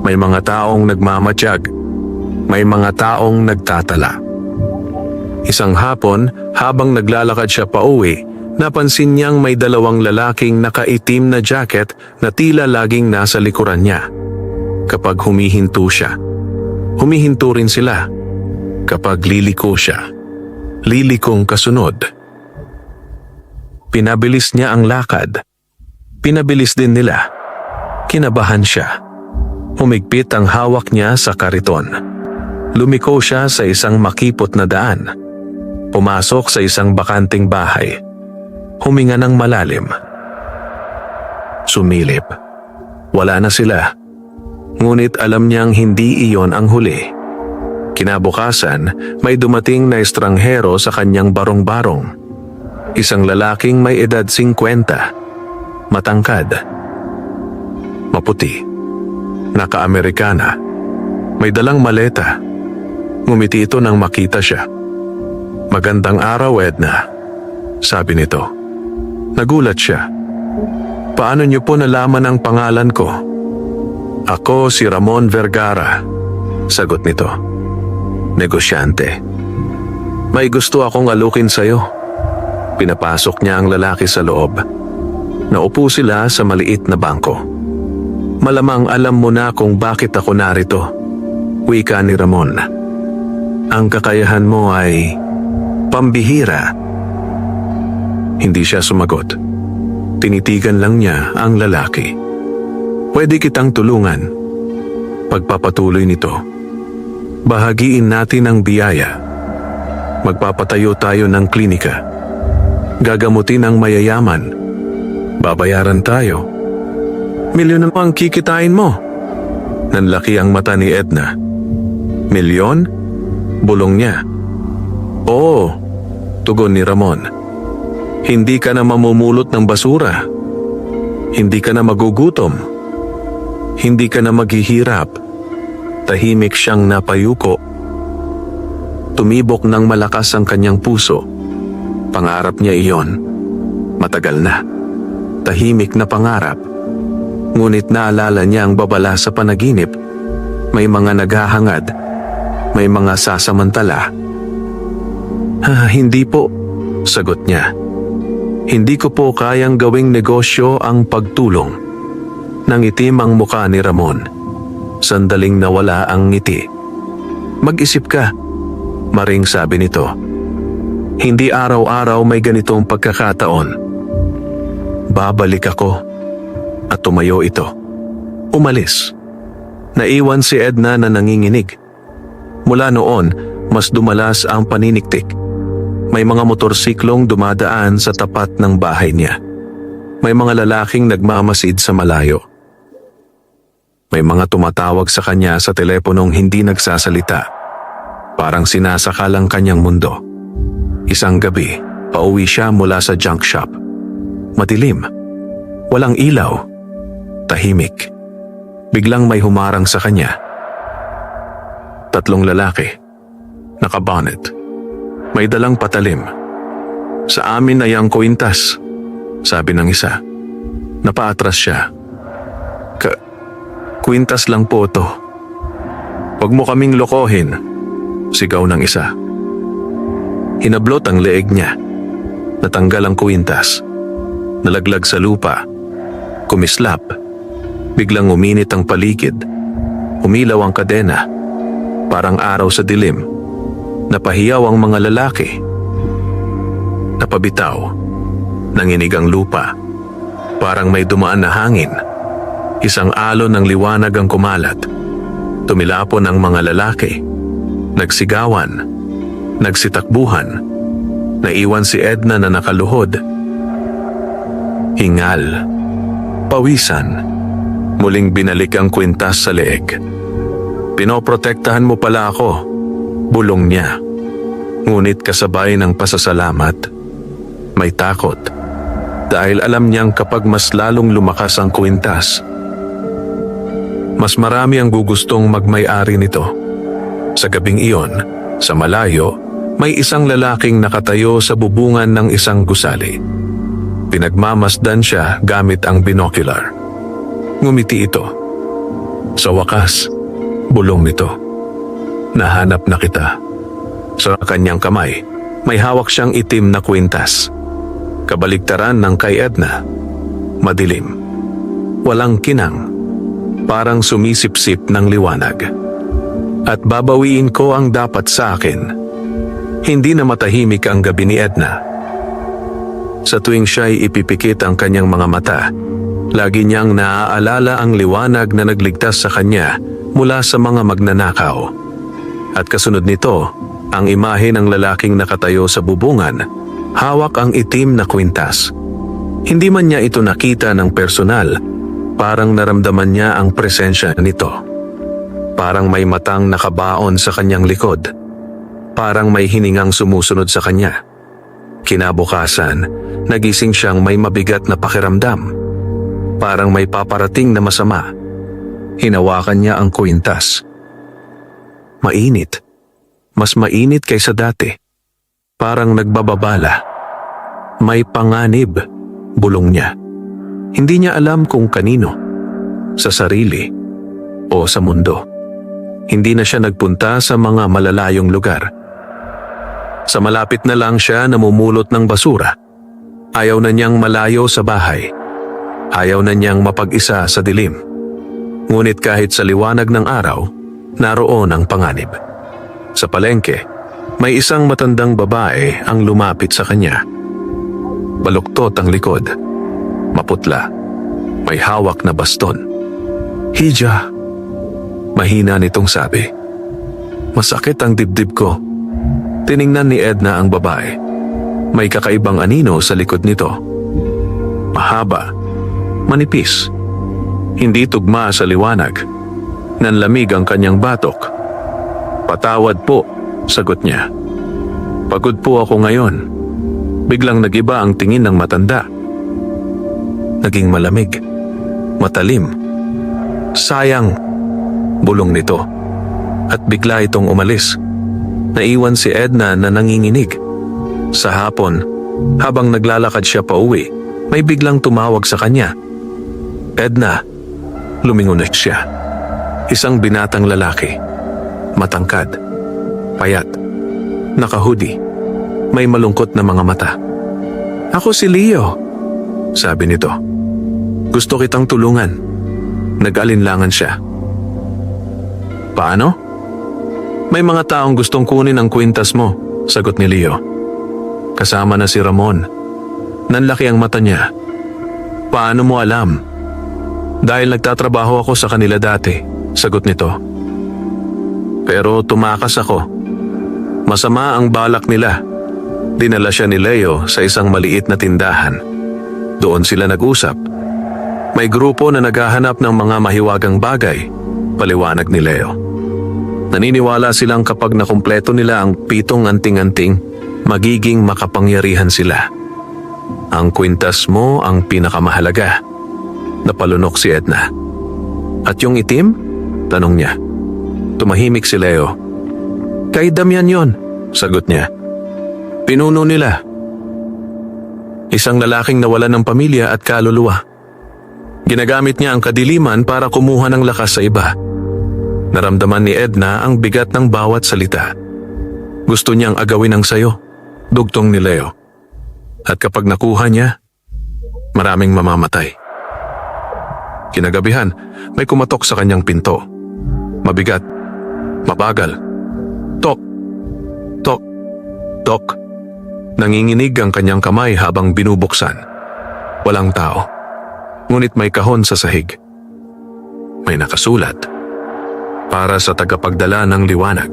May mga taong nagmamatiyag. May mga taong nagtatala. Isang hapon, habang naglalakad siya pauwi, napansin niyang may dalawang lalaking nakaitim na jacket na tila laging nasa likuran niya. Kapag humihinto siya, humihinto rin sila. Kapag liliko siya, lilikong kasunod. Pinabilis niya ang lakad. Pinabilis din nila. Kinabahan siya. Humigpit ang hawak niya sa kariton. Lumiko siya sa isang makipot na daan. Pumasok sa isang bakanting bahay. Huminga ng malalim. Sumilip. Wala na sila. Ngunit alam niyang hindi iyon ang huli. Kinabukasan, may dumating na estranghero sa kanyang barong-barong. Isang lalaking may edad 50, matangkad, maputi, naka-Amerikana, may dalang maleta. Ngumiti ito nang makita siya. "Magandang araw, Edna," sabi nito. Nagulat siya. "Paano niyo po nalaman ang pangalan ko?" "Ako si Ramon Vergara," sagot nito. "Negosyante. May gusto akong alukin sa'yo." Pinapasok niya ang lalaki sa loob. Naupo sila sa maliit na bangko. "Malamang alam mo na kung bakit ako narito," wika ni Ramon. "Ang kakayahan mo ay pambihira." Hindi siya sumagot. Tinitigan lang niya ang lalaki. "Pwede kitang tulungan." Pagpapatuloy nito. "Bahagiin natin ang biyaya. Magpapatayo tayo ng klinika. Gagamutin ang mayayaman. Babayaran tayo. Milyon ang kikitain mo." Nanlaki ang mata ni Edna. "Milyon?" bulong niya. "Oo," tugon ni Ramon. "Hindi ka na mamumulot ng basura. Hindi ka na magugutom. Hindi ka na maghihirap." Tahimik siyang napayuko. Tumibok ng malakas ang kanyang puso. Pangarap niya iyon. Matagal na. Tahimik na pangarap. Ngunit naalala niya ang babala sa panaginip. May mga naghahangad. May mga sasamantala. Hindi po," sagot niya. "Hindi ko po kayang gawing negosyo ang pagtulong." Nangitim ang muka ni Ramon. Sandaling nawala ang ngiti. "Mag-isip ka," maring sabi nito. "Hindi araw-araw may ganitong pagkakataon." "Babalik ako." At tumayo ito. Umalis. Naiwan si Edna na nanginginig. Mula noon, mas dumalas ang paniniktik. May mga motorsiklong dumadaan sa tapat ng bahay niya. May mga lalaking nagmamasid sa malayo. May mga tumatawag sa kanya sa teleponong hindi nagsasalita. Parang sinasakal ang kanyang mundo. Isang gabi, pauwi siya mula sa junk shop. Madilim. Walang ilaw. Tahimik. Biglang may humarang sa kanya. 3 lalaki. Nakabonet. May dalang patalim. "Sa amin ay ang kwintas," sabi ng isa. Napaatras siya. Kwintas lang po to. Huwag mo kaming lokohin, sigaw ng isa. Hinablot ang leeg niya. Natanggal ang kwintas. Nalaglag sa lupa. Kumislap. Biglang uminit ang paligid. Umilaw ang kadena. Parang araw sa dilim. Napahiyaw ang mga lalaki. Napabitaw. Nanginig ang lupa. Parang may dumaan na hangin. Isang alon ng liwanag ang kumalat. Tumilapon ang mga lalaki. Nagsigawan. Nagsitakbuhan. Naiwan si Edna na nakaluhod. Hingal. Pawisan. Muling binalik ang kwintas sa leeg. Pinoprotektahan mo pala ako, bulong niya. Ngunit kasabay ng pasasalamat, may takot. Dahil alam niyang kapag mas lalong lumakas ang kwintas, mas marami ang gugustong magmay-ari nito. Sa gabing iyon, sa malayo, may isang lalaking nakatayo sa bubungan ng isang gusali. Pinagmamasdan siya gamit ang binocular. Ngumiti ito. Sa wakas, bulong nito. Nahanap na kita. Sa kanyang kamay, may hawak siyang itim na kwintas. Kabaligtaran ng kay Edna. Madilim. Walang kinang. Parang sumisipsip ng liwanag. At babawiin ko ang dapat sa akin. Hindi na matahimik ang gabi ni Edna. Sa tuwing siya'y ipipikit ang kanyang mga mata, lagi niyang naaalala ang liwanag na nagligtas sa kanya mula sa mga magnanakaw. At kasunod nito, ang imahe ng lalaking nakatayo sa bubungan, hawak ang itim na kwintas. Hindi man niya ito nakita ng personal, parang naramdaman niya ang presensya nito. Parang may matang nakabaon sa kanyang likod. Parang may hiningang sumusunod sa kanya. Kinabukasan, nagising siyang may mabigat na pakiramdam. Parang may paparating na masama. Hinawakan niya ang kwintas. Mainit. Mas mainit kaysa dati. Parang nagbababala. May panganib, bulong niya. Hindi niya alam kung kanino. Sa sarili o sa mundo. Hindi na siya nagpunta sa mga malalayong lugar. Sa malapit na lang siya namumulot ng basura. Ayaw na niyang malayo sa bahay. Ayaw na niyang mapag-isa sa dilim. Ngunit kahit sa liwanag ng araw, naroon ang panganib. Sa palengke, may isang matandang babae ang lumapit sa kanya. Baluktot ang likod. Maputla. May hawak na baston. Hija. Mahina nitong sabi. Masakit ang dibdib ko. Tiningnan ni Edna ang babae. May kakaibang anino sa likod nito. Mahaba. Manipis. Hindi tugma sa liwanag. Nanlamig ang kanyang batok. Patawad po, sagot niya. Pagod po ako ngayon. Biglang nagiba ang tingin ng matanda. Naging malamig. Matalim. Sayang, bulong nito. At bigla itong umalis. Naiwan si Edna na nanginginig. Sa hapon, habang naglalakad siya pauwi, may biglang tumawag sa kanya. Edna, lumingon siya. Isang binatang lalaki. Matangkad. Payat. Naka-hoodie. May malungkot na mga mata. Ako si Leo, sabi nito. Gusto kitang tulungan. Nag-alinlangan siya. Paano? May mga taong gustong kunin ang kwintas mo, sagot ni Leo. Kasama na si Ramon. Nanlaki ang mata niya. Paano mo alam? Dahil nagtatrabaho ako sa kanila dati, sagot nito. Pero tumakas ako. Masama ang balak nila. Dinala siya ni Leo sa isang maliit na tindahan. Doon sila nag-usap. May grupo na naghahanap ng mga mahiwagang bagay, paliwanag ni Leo. Naniniwala silang kapag nakumpleto nila ang 7 anting-anting, magiging makapangyarihan sila. Ang kwintas mo ang pinakamahalaga. Napalunok si Edna. At yung itim? Tanong niya. Tumahimik si Leo. Kay Damian yon, sagot niya. Pinuno nila. Isang lalaking nawalan ng pamilya at kaluluwa. Ginagamit niya ang kadiliman para kumuha ng lakas sa iba. Naramdaman ni Edna ang bigat ng bawat salita. Gusto niyang agawin ang sayo, dugtong ni Leo. At kapag nakuha niya, maraming mamamatay. Kinagabihan, may kumatok sa kanyang pinto. Mabigat, mabagal. Tok, tok, tok. Nanginginig ang kanyang kamay habang binubuksan. Walang tao. Ngunit may kahon sa sahig. May nakasulat. Para sa tagapagdala ng liwanag.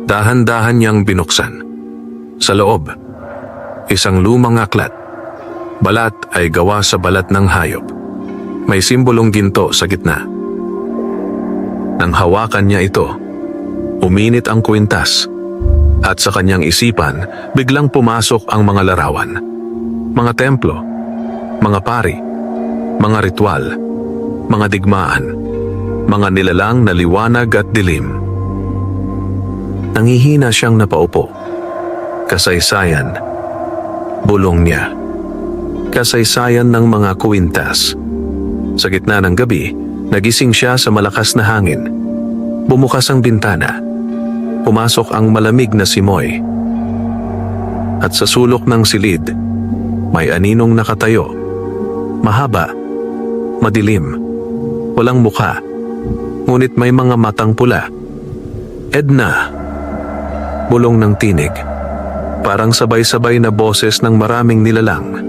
Dahan-dahan niyang binuksan. Sa loob, isang lumang aklat. Balat ay gawa sa balat ng hayop. May simbolong ginto sa gitna. Nang hawakan niya ito, uminit ang kwintas. At sa kanyang isipan, biglang pumasok ang mga larawan. Mga templo, mga pari, mga ritual, mga digmaan, mga nilalang na liwanag at dilim. Nangihina siyang napaupo. Kasaysayan, bulong niya. Kasaysayan ng mga kwintas. Sa gitna ng gabi, nagising siya sa malakas na hangin. Bumukas ang bintana. Pumasok ang malamig na simoy. At sa sulok ng silid, may aninong nakatayo. Mahaba, madilim, walang mukha, ngunit may mga matang pula. Edna, bulong ng tinig, parang sabay-sabay na boses ng maraming nilalang.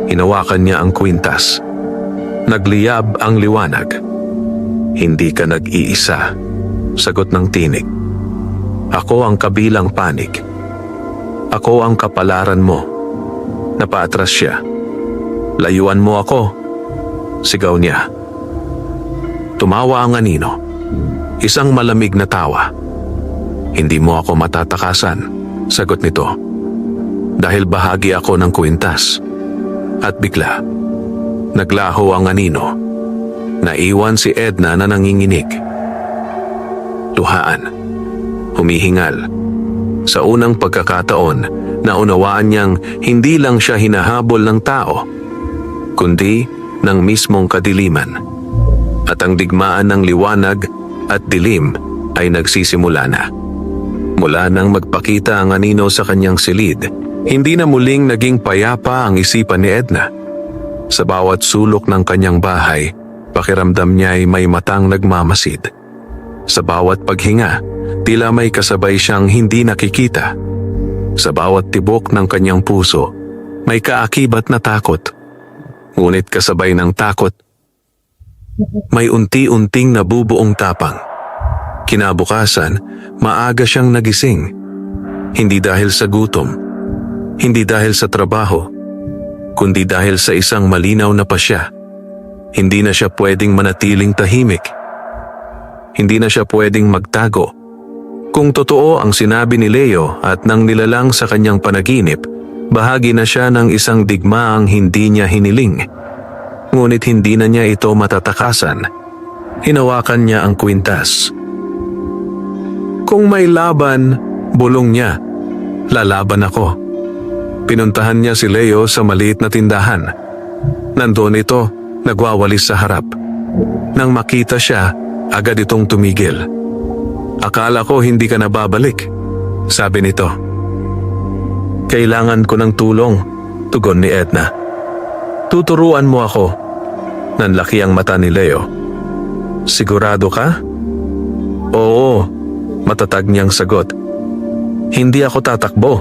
Hinawakan niya ang kwintas. Nagliyab ang liwanag. Hindi ka nag-iisa, sagot ng tinig. Ako ang kabilang panig. Ako ang kapalaran mo. Napaatras siya. Layuan mo ako, sigaw niya. Tumawa ang anino. Isang malamig na tawa. Hindi mo ako matatakasan, sagot nito. Dahil bahagi ako ng kwintas. At bigla, naglaho ang anino. Naiwan si Edna na nanginginig. Luhaan. Humihingal. Sa unang pagkakataon, naunawaan niyang hindi lang siya hinahabol ng tao, kundi ng mismong kadiliman. At ang digmaan ng liwanag at dilim ay nagsisimula na. Mula nang magpakita ang anino sa kanyang silid, hindi na muling naging payapa ang isipan ni Edna. Sa bawat sulok ng kanyang bahay, pakiramdam niya ay may matang nagmamasid. Sa bawat paghinga, tila may kasabay siyang hindi nakikita. Sa bawat tibok ng kanyang puso, may kaakibat na takot. Ngunit kasabay ng takot, may unti-unting nabubuong tapang. Kinabukasan, maaga siyang nagising. Hindi dahil sa gutom, hindi dahil sa trabaho, kundi dahil sa isang malinaw na pasya. Hindi na siya pwedeng manatiling tahimik. Hindi na siya pwedeng magtago. Kung totoo ang sinabi ni Leo at nang nilalang sa kanyang panaginip, bahagi na siya ng isang digmaang hindi niya hiniling. Ngunit hindi na niya ito matatakasan. Hinawakan niya ang kwintas. Kung may laban, bulong niya, lalaban ako. Pinuntahan niya si Leo sa maliit na tindahan. Nandoon ito, nagwawalis sa harap. Nang makita siya, agad itong tumigil. Akala ko hindi ka na babalik, sabi nito. Kailangan ko ng tulong, tugon ni Edna. Tuturuan mo ako. Nanlaki ang mata ni Leo. Sigurado ka? Oo, matatag niyang sagot. Hindi ako tatakbo.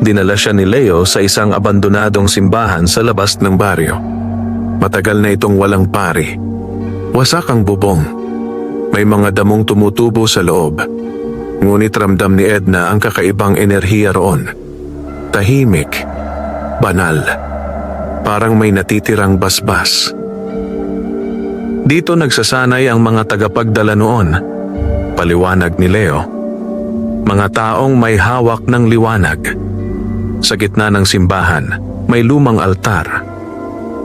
Dinala siya ni Leo sa isang abandonadong simbahan sa labas ng baryo. Matagal na itong walang pari. Wasak ang bubong. May mga damong tumutubo sa loob. Ngunit ramdam ni Edna ang kakaibang enerhiya roon. Tahimik, banal, parang may natitirang basbas. Dito nagsasanay ang mga tagapagdala noon. Paliwanag ni Leo. Mga taong may hawak ng liwanag. Sa gitna ng simbahan, may lumang altar.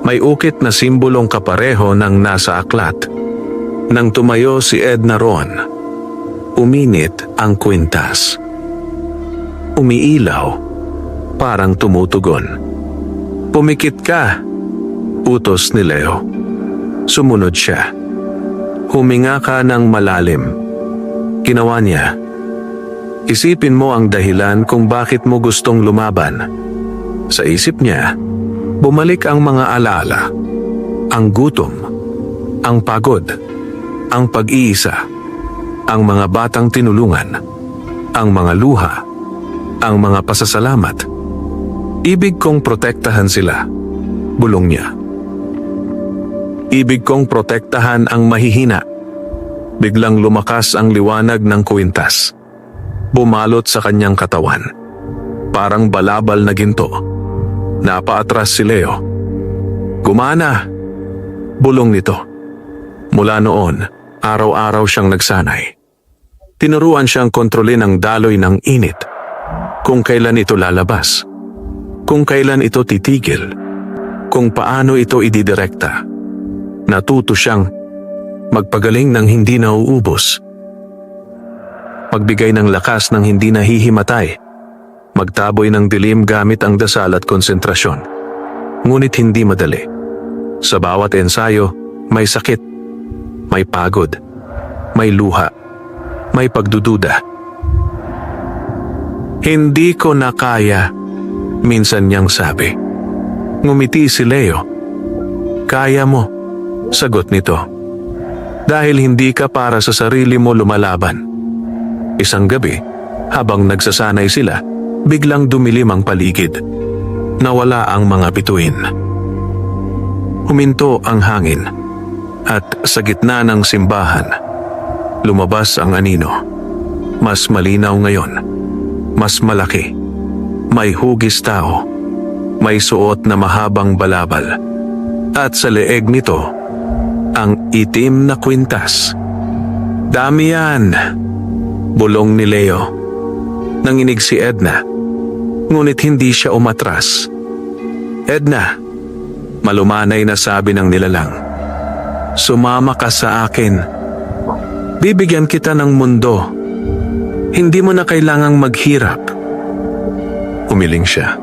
May ukit na simbolong kapareho ng nasa aklat. Nang tumayo si Edna roon, uminit ang kwintas. Umiilaw, parang tumutugon. Pumikit ka, Utos ni Leo. Sumunod siya. Huminga ka ng malalim. Ginawa niya. Isipin mo ang dahilan kung bakit mo gustong lumaban. Sa isip niya, bumalik ang mga alaala. Ang gutom, ang pagod, ang pag-iisa, ang mga batang tinulungan, ang mga luha, ang mga pasasalamat. Ibig kong protektahan sila, bulong niya. Ibig kong protektahan ang mahihina. Biglang lumakas ang liwanag ng kwintas. Bumalot sa kanyang katawan. Parang balabal na ginto. Napaatras si Leo. Gumana! Bulong nito. Mula noon, araw-araw siyang nagsanay. Tinuruan siyang kontrolin ang daloy ng init. Kung kailan ito lalabas. Kung kailan ito titigil. Kung paano ito ididirekta. Natuto siyang magpagaling ng hindi nauubos. Magbigay ng lakas ng hindi nahihimatay. Magtaboy ng dilim gamit ang dasal at konsentrasyon. Ngunit hindi madali. Sa bawat ensayo, may sakit, may pagod, may luha, may pagdududa. Hindi ko na kaya, minsan niyang sabi. Ngumiti si Leo. Kaya mo, sagot nito. Dahil hindi ka para sa sarili mo lumalaban. Isang gabi, habang nagsasanay sila, biglang dumilim ang paligid. Nawala ang mga bituin. Huminto ang hangin, at sa gitna ng simbahan, lumabas ang anino. Mas malinaw ngayon, mas malaki, may hugis tao, may suot na mahabang balabal, at sa leeg nito, ang itim na kwintas. Dami yan, bulong ni Leo. Nanginig si Edna, ngunit hindi siya umatras. Edna, malumanay na sabi ng nilalang. Sumama ka sa akin. Bibigyan kita ng mundo. Hindi mo na kailangang maghirap. Umiling siya.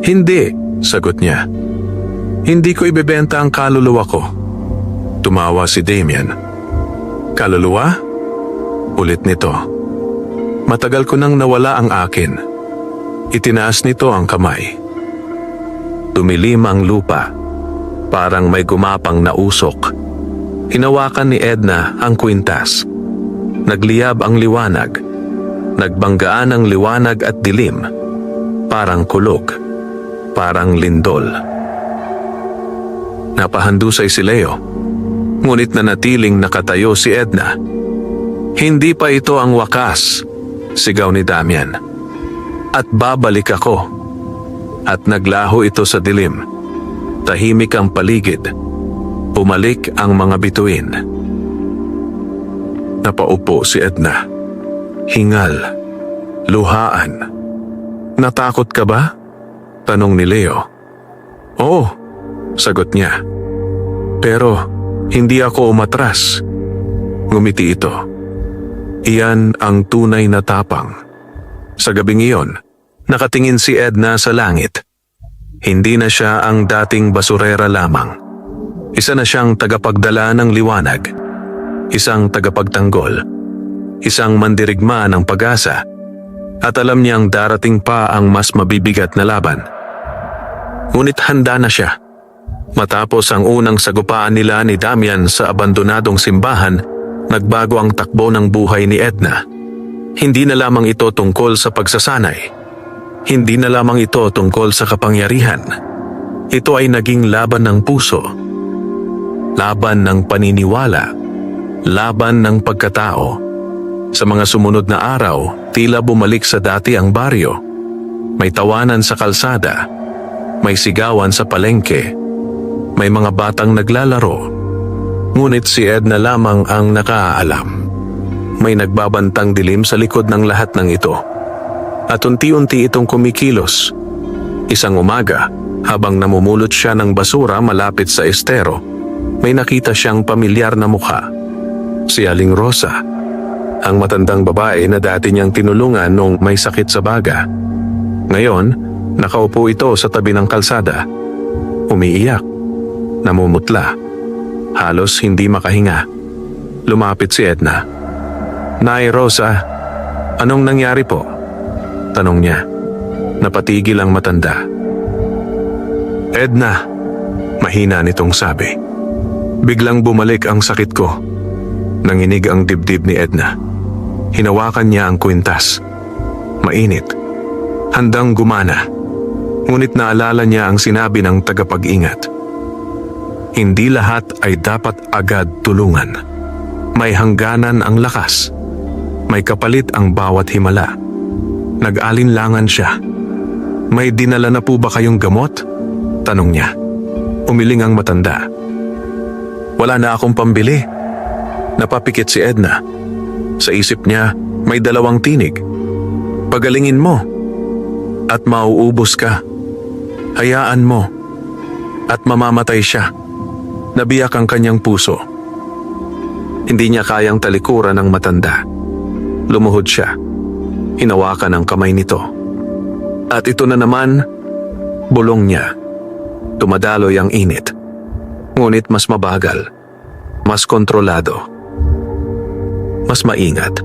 Hindi, sagot niya. Hindi ko ibebenta ang kaluluwa ko. Tumawa si Damian. Kaluluwa? Ulit nito. Matagal ko nang nawala ang akin. Itinaas nito ang kamay. Tumilim ang lupa. Parang may gumapang na usok. Hinawakan ni Edna ang kwintas. Nagliyab ang liwanag. Nagbanggaan ang liwanag at dilim. Parang kulog. Parang lindol. Napahandusay si Leo. Ngunit nanatiling nakatayo si Edna. Hindi pa ito ang wakas, sigaw ni Damian. At babalik ako. At naglaho ito sa dilim. Tahimik ang paligid. Bumalik ang mga bituin. Napaupo si Edna. Hingal. Luhaan. Natakot ka ba? Tanong ni Leo. Oo, sagot niya. Pero hindi ako umatras. Ngumiti ito. Iyan ang tunay na tapang. Sa gabing iyon, nakatingin si Edna sa langit. Hindi na siya ang dating basurera lamang. Isa na siyang tagapagdala ng liwanag. Isang tagapagtanggol. Isang mandirigma ng pag-asa. At alam niyang darating pa ang mas mabibigat na laban. Ngunit handa na siya. Matapos ang unang sagupaan nila ni Damian sa abandonadong simbahan, nagbago ang takbo ng buhay ni Edna. Hindi na lamang ito tungkol sa pagsasanay. Hindi na lamang ito tungkol sa kapangyarihan. Ito ay naging laban ng puso. Laban ng paniniwala. Laban ng pagkatao. Sa mga sumunod na araw, tila bumalik sa dati ang baryo. May tawanan sa kalsada. May sigawan sa palengke. May mga batang naglalaro. Ngunit si Edna lamang ang nakaalam. May nagbabantang dilim sa likod ng lahat ng ito. At unti-unti itong kumikilos. Isang umaga, habang namumulot siya ng basura malapit sa estero, may nakita siyang pamilyar na mukha. Si Aling Rosa, ang matandang babae na dati niyang tinulungan nung may sakit sa baga. Ngayon, nakaupo ito sa tabi ng kalsada. Umiiyak. namumutla. Halos hindi makahinga. Lumapit si Edna. "Nay Rosa, anong nangyari po?" tanong niya. Napatigil ang matanda. "Edna," mahina nitong sabi. "Biglang bumalik ang sakit ko." Nanginig ang dibdib ni Edna. Hinawakan niya ang kwintas. Mainit. Handang gumana. Ngunit naalala niya ang sinabi ng tagapag-ingat. Hindi lahat ay dapat agad tulungan. May hangganan ang lakas. May kapalit ang bawat himala. Nag-alinlangan siya. "May dinala na po ba kayong gamot?" tanong niya. Umiling ang matanda. "Wala na akong pambili." Napapikit si Edna. Sa isip niya, may dalawang tinig. "Pagalingin mo at mauubos ka. Hayaan mo at mamamatay siya." Nabiyak ang kanyang puso. Hindi niya kayang talikuran ng matanda. Lumuhod siya. Hinawakan ang kamay nito. At ito na naman, bulong niya. Tumadaloy ang init. Ngunit mas mabagal, mas kontrolado, mas maingat.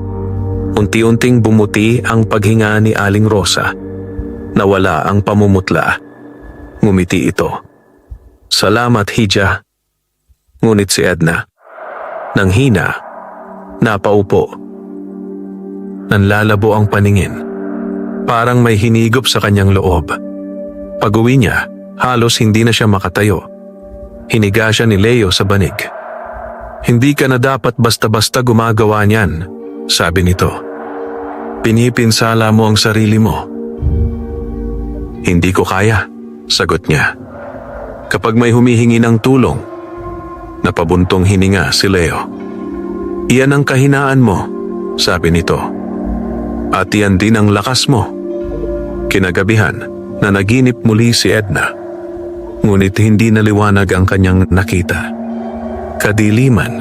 Unti-unting bumuti ang paghinga ni Aling Rosa. Nawala ang pamumutla. Ngumiti ito. "Salamat, Hija." Ngunit si Edna, nang hina, napaupo. Nanlalabo ang paningin. Parang may hinigop sa kanyang loob. Pag-uwi niya, halos hindi na siya makatayo. Hiniga siya ni Leo sa banig. "Hindi ka na dapat basta-basta gumagawa niyan," sabi nito. "Pinipinsala mo ang sarili mo." "Hindi ko kaya," sagot niya. Kapag may humihingi ng tulong, napabuntong hininga si Leo. "Iyan ang kahinaan mo," sabi nito. "At iyan din ang lakas mo." Kinagabihan, nanaginip muli si Edna. Ngunit hindi naliwanag ang kanyang nakita. Kadiliman,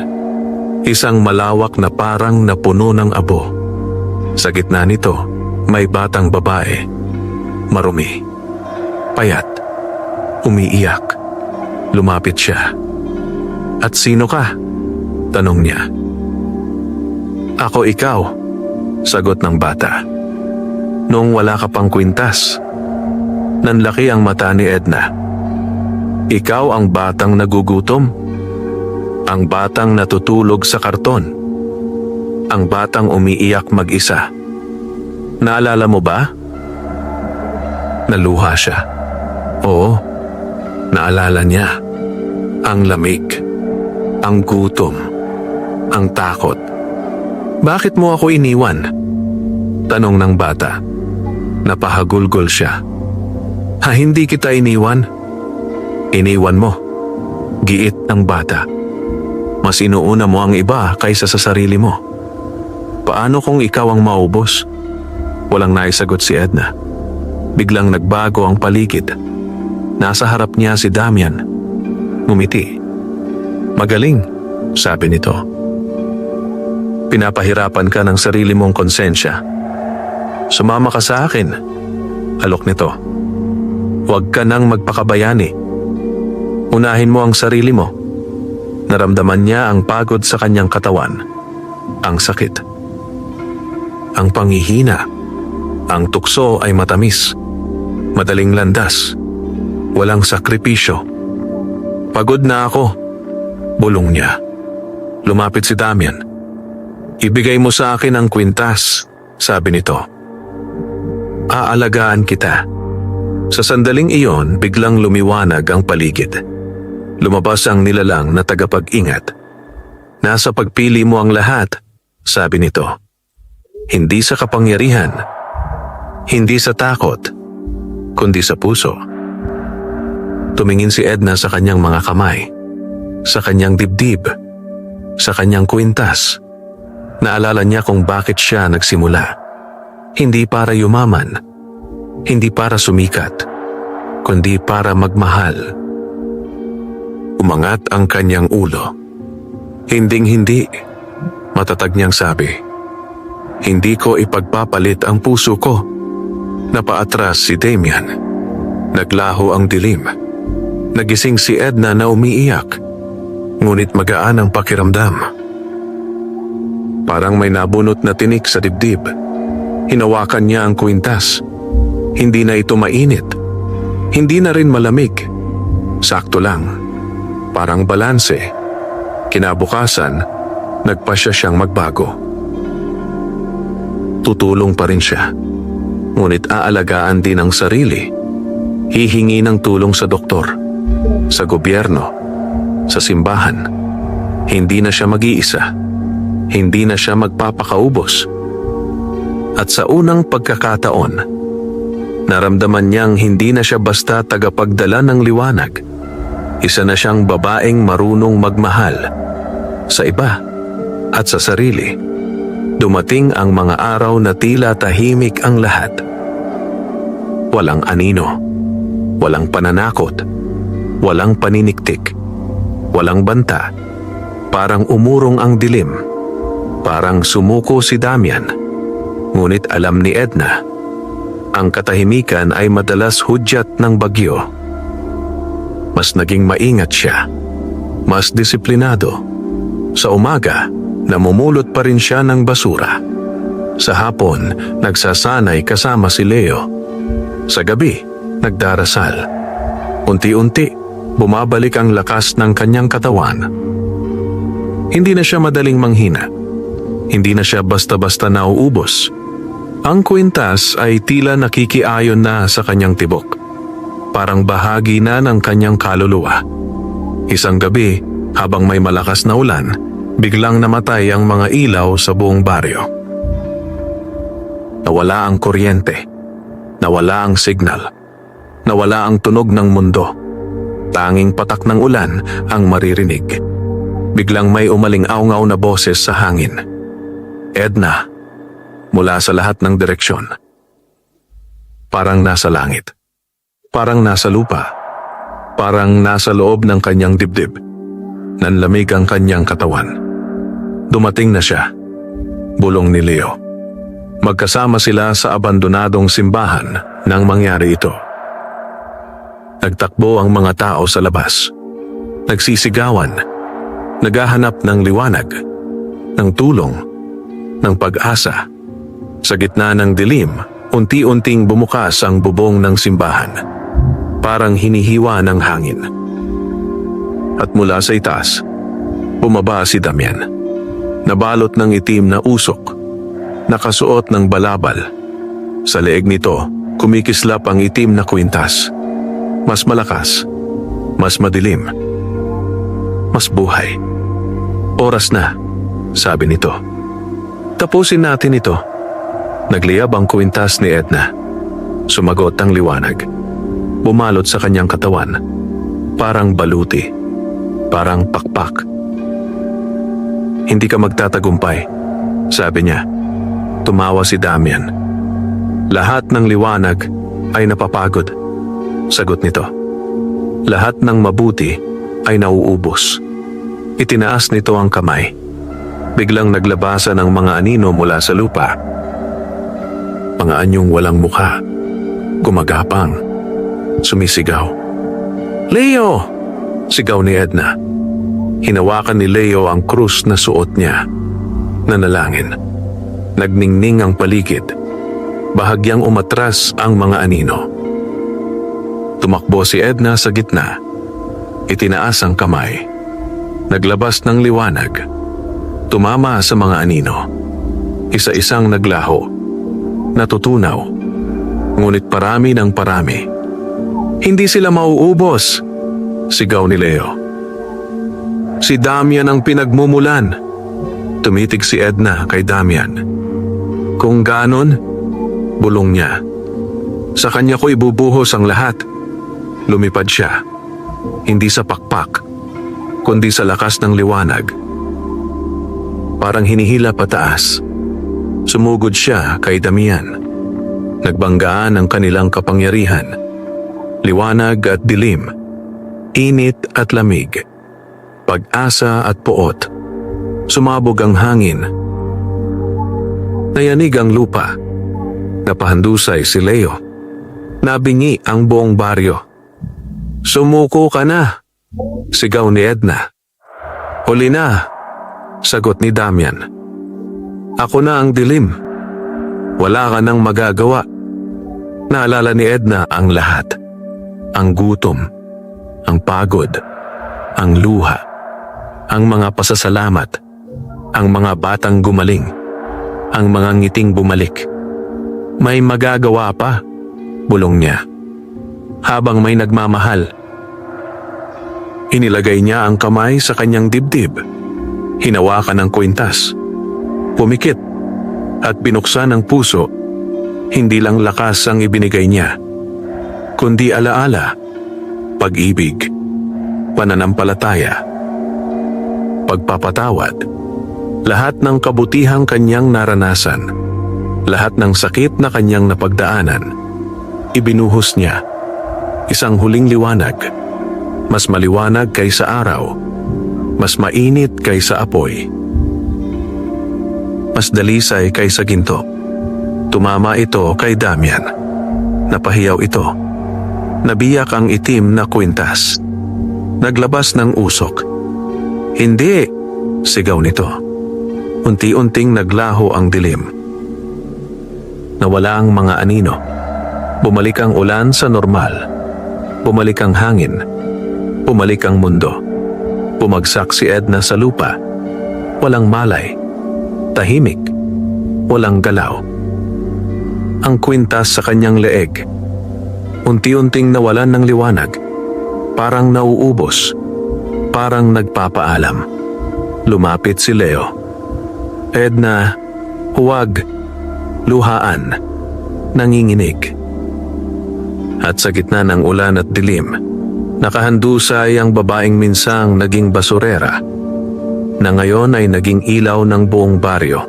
isang malawak na parang napuno ng abo. Sa gitna nito, may batang babae. Marumi, payat, umiiyak. Lumapit siya. "At sino ka?" tanong niya. "Ako ikaw," sagot ng bata. "Noong wala ka pang kwintas." Nanlaki ang mata ni Edna. "Ikaw ang batang nagugutom? Ang batang natutulog sa karton? Ang batang umiiyak mag-isa? Naalala mo ba?" Naluha siya. Oo, naalala niya. Ang lamig, ang gutom, ang takot. "Bakit mo ako iniwan?" tanong ng bata. Napahagulgol siya. Hindi kita iniwan." "Iniwan mo," giit ng bata. "Mas inuuna mo ang iba kaysa sa sarili mo. Paano kung ikaw ang maubos?" Walang naisagot si Edna. Biglang nagbago ang paligid. Nasa harap niya si Damian. Ngumiti. "Magaling," sabi nito. "Pinapahirapan ka ng sarili mong konsensya. Sumama ka sa akin." Alok nito. "Huwag ka nang magpakabayani. Unahin mo ang sarili mo." Naramdaman niya ang pagod sa kanyang katawan. Ang sakit. Ang panghihina. Ang tukso ay matamis. Madaling landas. Walang sakripisyo. "Pagod na ako," bulong niya. Lumapit si Damian. "Ibigay mo sa akin ang kwintas," sabi nito. "Aalagaan kita." Sa sandaling iyon, biglang lumiwanag ang paligid. Lumabas ang nilalang na tagapag-ingat. "Nasa pagpili mo ang lahat," sabi nito. "Hindi sa kapangyarihan, hindi sa takot, kundi sa puso." Tumingin si Edna sa kanyang mga kamay, sa kanyang dibdib, sa kanyang kwintas. Naalala niya kung bakit siya nagsimula. Hindi para yumaman, hindi para sumikat, kundi para magmahal. Umangat ang kanyang ulo. Hinding-hindi, matatag niyang sabi. "Hindi ko ipagpapalit ang puso ko." Napaatras si Damian. Naglaho ang dilim. Nagising si Edna na umiiyak, ngunit magaan ang pakiramdam. Parang may nabunot na tinik sa dibdib. Hinawakan niya ang kwintas. Hindi na ito mainit. Hindi na rin malamig. Sakto lang. Parang balanse. Kinabukasan, nagpasya siyang magbago. Tutulong pa rin siya. Ngunit aalagaan din ang sarili. Hihingi ng tulong sa doktor, sa gobyerno, sa simbahan. Hindi na siya mag-iisa. Hindi na siya magpapakaubos. At sa unang pagkakataon, naramdaman niyang hindi na siya basta tagapagdala ng liwanag. Isa na siyang babaeng marunong magmahal sa iba at sa sarili. Dumating ang mga araw na tila tahimik ang lahat. Walang anino, walang pananakot, walang paniniktik, walang banta. Parang umurong ang dilim. Parang sumuko si Damian. Ngunit alam ni Edna, ang katahimikan ay madalas hudyat ng bagyo. Mas naging maingat siya, mas disiplinado. Sa umaga, namumulot pa rin siya ng basura. Sa hapon, nagsasanay kasama si Leo. Sa gabi, nagdarasal. Unti-unti, bumabalik ang lakas ng kanyang katawan. Hindi na siya madaling manghina. Hindi na siya basta-basta nauubos. Ang kwintas ay tila nakikiayon na sa kanyang tibok. Parang bahagi na ng kanyang kaluluwa. Isang gabi, habang may malakas na ulan, biglang namatay ang mga ilaw sa buong baryo. Nawala ang kuryente. Nawala ang signal. Nawala ang tunog ng mundo. Tanging patak ng ulan ang maririnig. Biglang may umaling-awngaw na boses sa hangin. Edna, mula sa lahat ng direksyon. Parang nasa langit. Parang nasa lupa. Parang nasa loob ng kanyang dibdib. Nanlamig ang kanyang katawan. Dumating na siya. Bulong ni Leo. Magkasama sila sa abandonadong simbahan nang mangyari ito. Nagtakbo ang mga tao sa labas. Nagsisigawan. Naghahanap ng liwanag, ng tulong, ng pag-asa. Sa gitna ng dilim, unti-unting bumukas ang bubong ng simbahan. Parang hinihiwa ng hangin. At mula sa itaas, bumaba si Damian. Nabalot ng itim na usok, nakasuot ng balabal. Sa leeg nito, kumikislap ang itim na kwintas. Mas malakas, mas madilim, mas buhay. Oras na, sabi nito. Tapusin natin ito. Nagliyab ang kwintas ni Edna. Sumagot ang liwanag. Bumalot sa kanyang katawan. Parang baluti. Parang pakpak. Hindi ka magtatagumpay, sabi niya. Tumawa si Damian. Lahat ng liwanag ay napapagod. Sagot nito. Lahat ng mabuti ay nauubos. Itinaas nito ang kamay. Biglang naglabasan ang mga anino mula sa lupa. Mga anyong walang mukha, gumagapang, sumisigaw. Leo! Sigaw ni Edna. Hinawakan ni Leo ang krus na suot niya. Nanalangin. Nagningning ang paligid. Bahagyang umatras ang mga anino. Tumakbo si Edna sa gitna. Itinaas ang kamay. Naglabas ng liwanag. Tumama sa mga anino. Isa-isang naglaho. Natutunaw. Ngunit parami ng parami. Hindi sila mauubos, sigaw ni Leo. Si Damian ang pinagmumulan. Tumitig si Edna kay Damian. Kung ganon, bulong niya. Sa kanya ko ibubuhos ang lahat. Lumipad siya. Hindi sa pakpak, kundi sa lakas ng liwanag. Parang hinihila pataas. Sumugod siya kay Damian. Nagbanggaan ang kanilang kapangyarihan. Liwanag at dilim. Init at lamig. Pag-asa at poot. Sumabog ang hangin. Nayanig ang lupa. Napahandusay si Leo. Nabingi ang buong baryo. Sumuko ka na, sigaw ni Edna. Huli na, sagot ni Damian. Ako na ang dilim. Wala ka nang magagawa. Naalala ni Edna ang lahat. Ang gutom, ang pagod, ang luha, ang mga pasasalamat, ang mga batang gumaling, ang mga ngiting bumalik. May magagawa pa, bulong niya. Habang may nagmamahal. Inilagay niya ang kamay sa kanyang dibdib. Hinawakan ang kwintas. Pumikit at binuksan ang puso. Hindi lang lakas ang ibinigay niya, kundi alaala, pag-ibig, pananampalataya, pagpapatawad, lahat ng kabutihang kanyang naranasan, lahat ng sakit na kanyang napagdaanan, ibinuhos niya. Isang huling liwanag, mas maliwanag kaysa araw, mas mainit kaysa apoy, mas dalisay kaysa ginto. Tumama ito kay Damian. Napahiyaw ito. Nabiyak ang itim na kwintas. Naglabas ng usok. Hindi, sigaw nito. Unti-unting naglaho ang dilim. Nawala ang mga anino. Bumalik ang ulan sa normal. Bumalik ang hangin. Bumalik ang mundo. Bumagsak si Edna sa lupa. Walang malay. Tahimik. Walang galaw. Ang kwintas sa kanyang leeg. Unti-unting nawalan ng liwanag. Parang nauubos. Parang nagpapaalam. Lumapit si Leo. Edna, huwag. Luhaan. Nanginginig. At sa gitna ng ulan at dilim, nakahandusay ang babaeng minsang naging basurera, na ngayon ay naging ilaw ng buong baryo.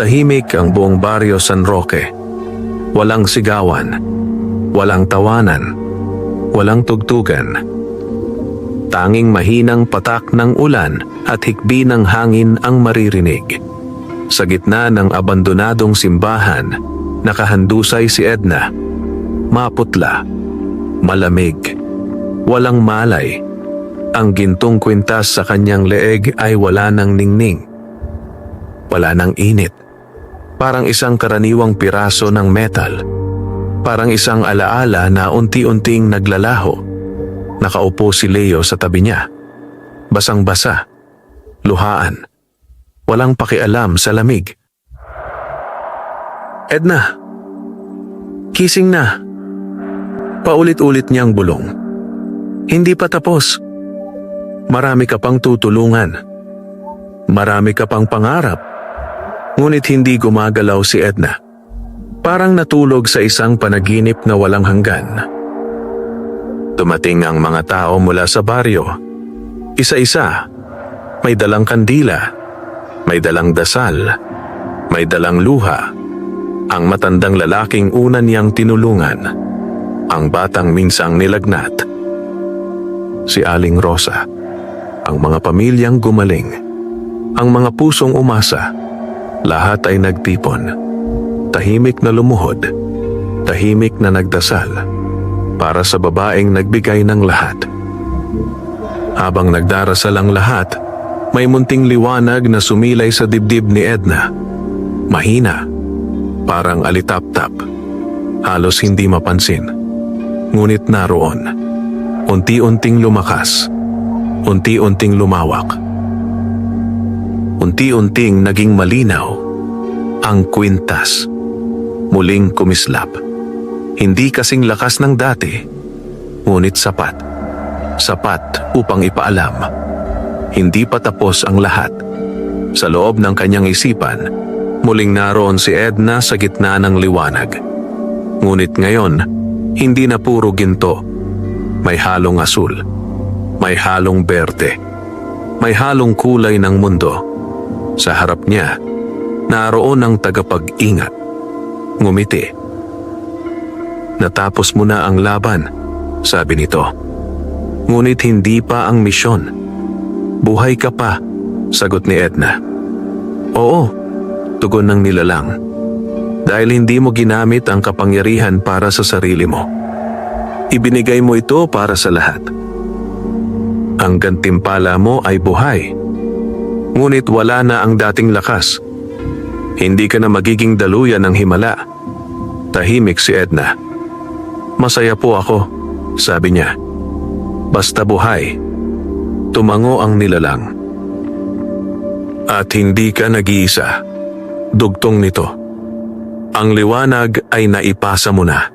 Tahimik ang buong baryo San Roque. Walang sigawan, walang tawanan, walang tugtugan. Tanging mahinang patak ng ulan at hikbi ng hangin ang maririnig. Sa gitna ng abandonadong simbahan, nakahandusay si Edna. Maputla, malamig, walang malay. Ang gintong kwintas sa kanyang leeg ay wala ng ningning. Wala ng init. Parang isang karaniwang piraso ng metal. Parang isang alaala na unti-unting naglalaho. Nakaupo si Leo sa tabi niya. Basang-basa, luhaan, walang pakialam sa lamig. Edna, kising na. Paulit-ulit niyang bulong. Hindi pa tapos. Marami ka pang tutulungan. Marami ka pang pangarap. Ngunit hindi gumagalaw si Edna. Parang natulog sa isang panaginip na walang hanggan. Dumating ang mga tao mula sa baryo. Isa-isa. May dalang kandila. May dalang dasal. May dalang luha. Ang matandang lalaking una niyang tinulungan. Ang batang minsang nilagnat. Si Aling Rosa. Ang mga pamilyang gumaling. Ang mga pusong umasa. Lahat ay nagtipon. Tahimik na lumuhod. Tahimik na nagdasal. Para sa babaeng nagbigay ng lahat. Habang nagdarasal ang lahat, may munting liwanag na sumilay sa dibdib ni Edna. Mahina. Parang alitap-tap. Halos hindi mapansin. Ngunit naroon. Unti-unting lumakas. Unti-unting lumawak. Unti-unting naging malinaw. Ang kwintas. Muling kumislap. Hindi kasing lakas ng dati. Ngunit sapat. Sapat upang ipaalam. Hindi pa tapos ang lahat. Sa loob ng kanyang isipan, muling naroon si Edna sa gitna ng liwanag. Ngunit ngayon, hindi na puro ginto. May halong asul. May halong berde. May halong kulay ng mundo. Sa harap niya, naroon ang tagapag-ingat. Ngumiti. Natapos mo na ang laban, sabi nito. Ngunit hindi pa ang misyon. Buhay ka pa, sagot ni Edna. Oo, tugon ng nilalang. Dahil hindi mo ginamit ang kapangyarihan para sa sarili mo. Ibinigay mo ito para sa lahat. Ang gantimpala mo ay buhay. Ngunit wala na ang dating lakas. Hindi ka na magiging daluyan ng himala. Tahimik si Edna. Masaya po ako, sabi niya. Basta buhay. Tumango ang nilalang. At hindi ka nag-iisa. Dugtong nito. Ang liwanag ay naipasa mo na.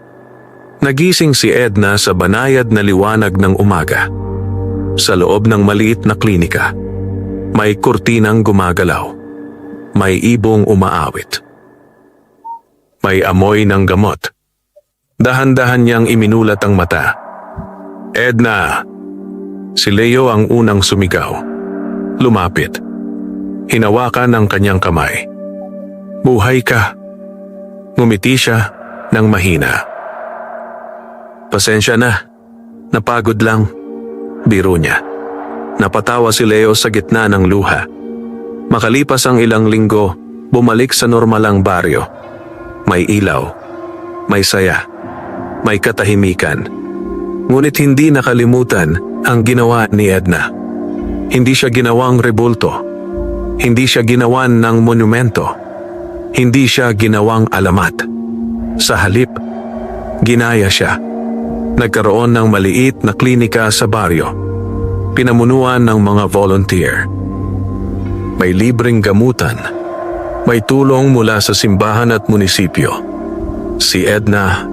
Nagising si Edna sa banayad na liwanag ng umaga. Sa loob ng maliit na klinika. May kurtinang gumagalaw. May ibong umaawit. May amoy ng gamot. Dahan-dahan niyang iminulat ang mata. Edna! Si Leo ang unang sumigaw. Lumapit. Hinawakan ang kanyang kamay. Buhay ka. Ngumiti siya ng mahina. Pasensya na. Napagod lang. Biro niya. Napatawa si Leo sa gitna ng luha. Makalipas ang ilang linggo, bumalik sa normal ang baryo. May ilaw. May saya. May katahimikan. Ngunit hindi nakalimutan ang ginawa ni Edna. Hindi siya ginawang rebulto. Hindi siya ginawan ng monumento. Hindi siya ginawang alamat. Sa halip, ginaya siya. Nagkaroon ng maliit na klinika sa baryo. Pinamunuan ng mga volunteer. May libreng gamutan. May tulong mula sa simbahan at munisipyo. Si Edna,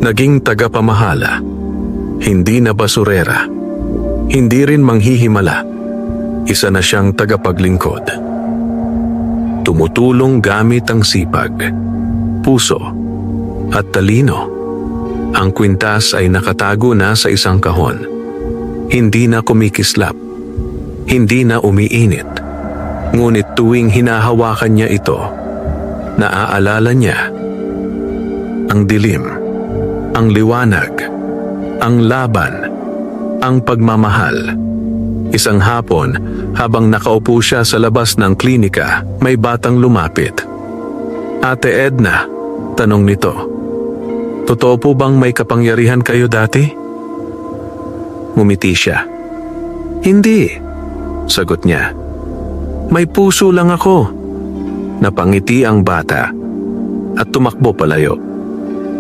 naging tagapamahala. Hindi na basurera. Hindi rin manghihimala. Isa na siyang tagapaglingkod. Tumutulong gamit ang sipag, puso, at talino. Ang kwintas ay nakatago na sa isang kahon. Hindi na kumikislap. Hindi na umiinit. Ngunit tuwing hinahawakan niya ito, naaalala niya ang dilim, ang liwanag, ang laban, ang pagmamahal. Isang hapon, habang nakaupo siya sa labas ng klinika, may batang lumapit. Ate Edna, tanong nito. Totoo po bang may kapangyarihan kayo dati? Ngumiti siya. Hindi, sagot niya. May puso lang ako. Napangiti ang bata at tumakbo palayo.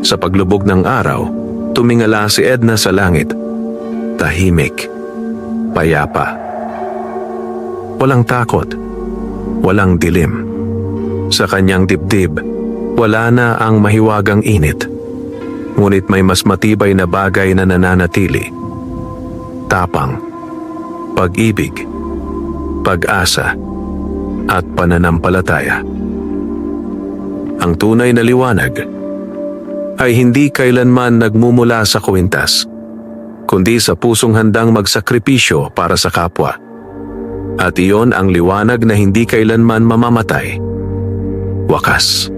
Sa paglubog ng araw, tumingala si Edna sa langit. Tahimik, payapa. Walang takot, walang dilim. Sa kanyang dibdib, wala na ang mahiwagang init. Ngunit may mas matibay na bagay na nananatili. Tapang, pag-ibig, pag-asa, at pananampalataya. Ang tunay na liwanag ay hindi kailanman nagmumula sa kwintas, kundi sa pusong handang magsakripisyo para sa kapwa. At iyon ang liwanag na hindi kailanman mamamatay. Wakas.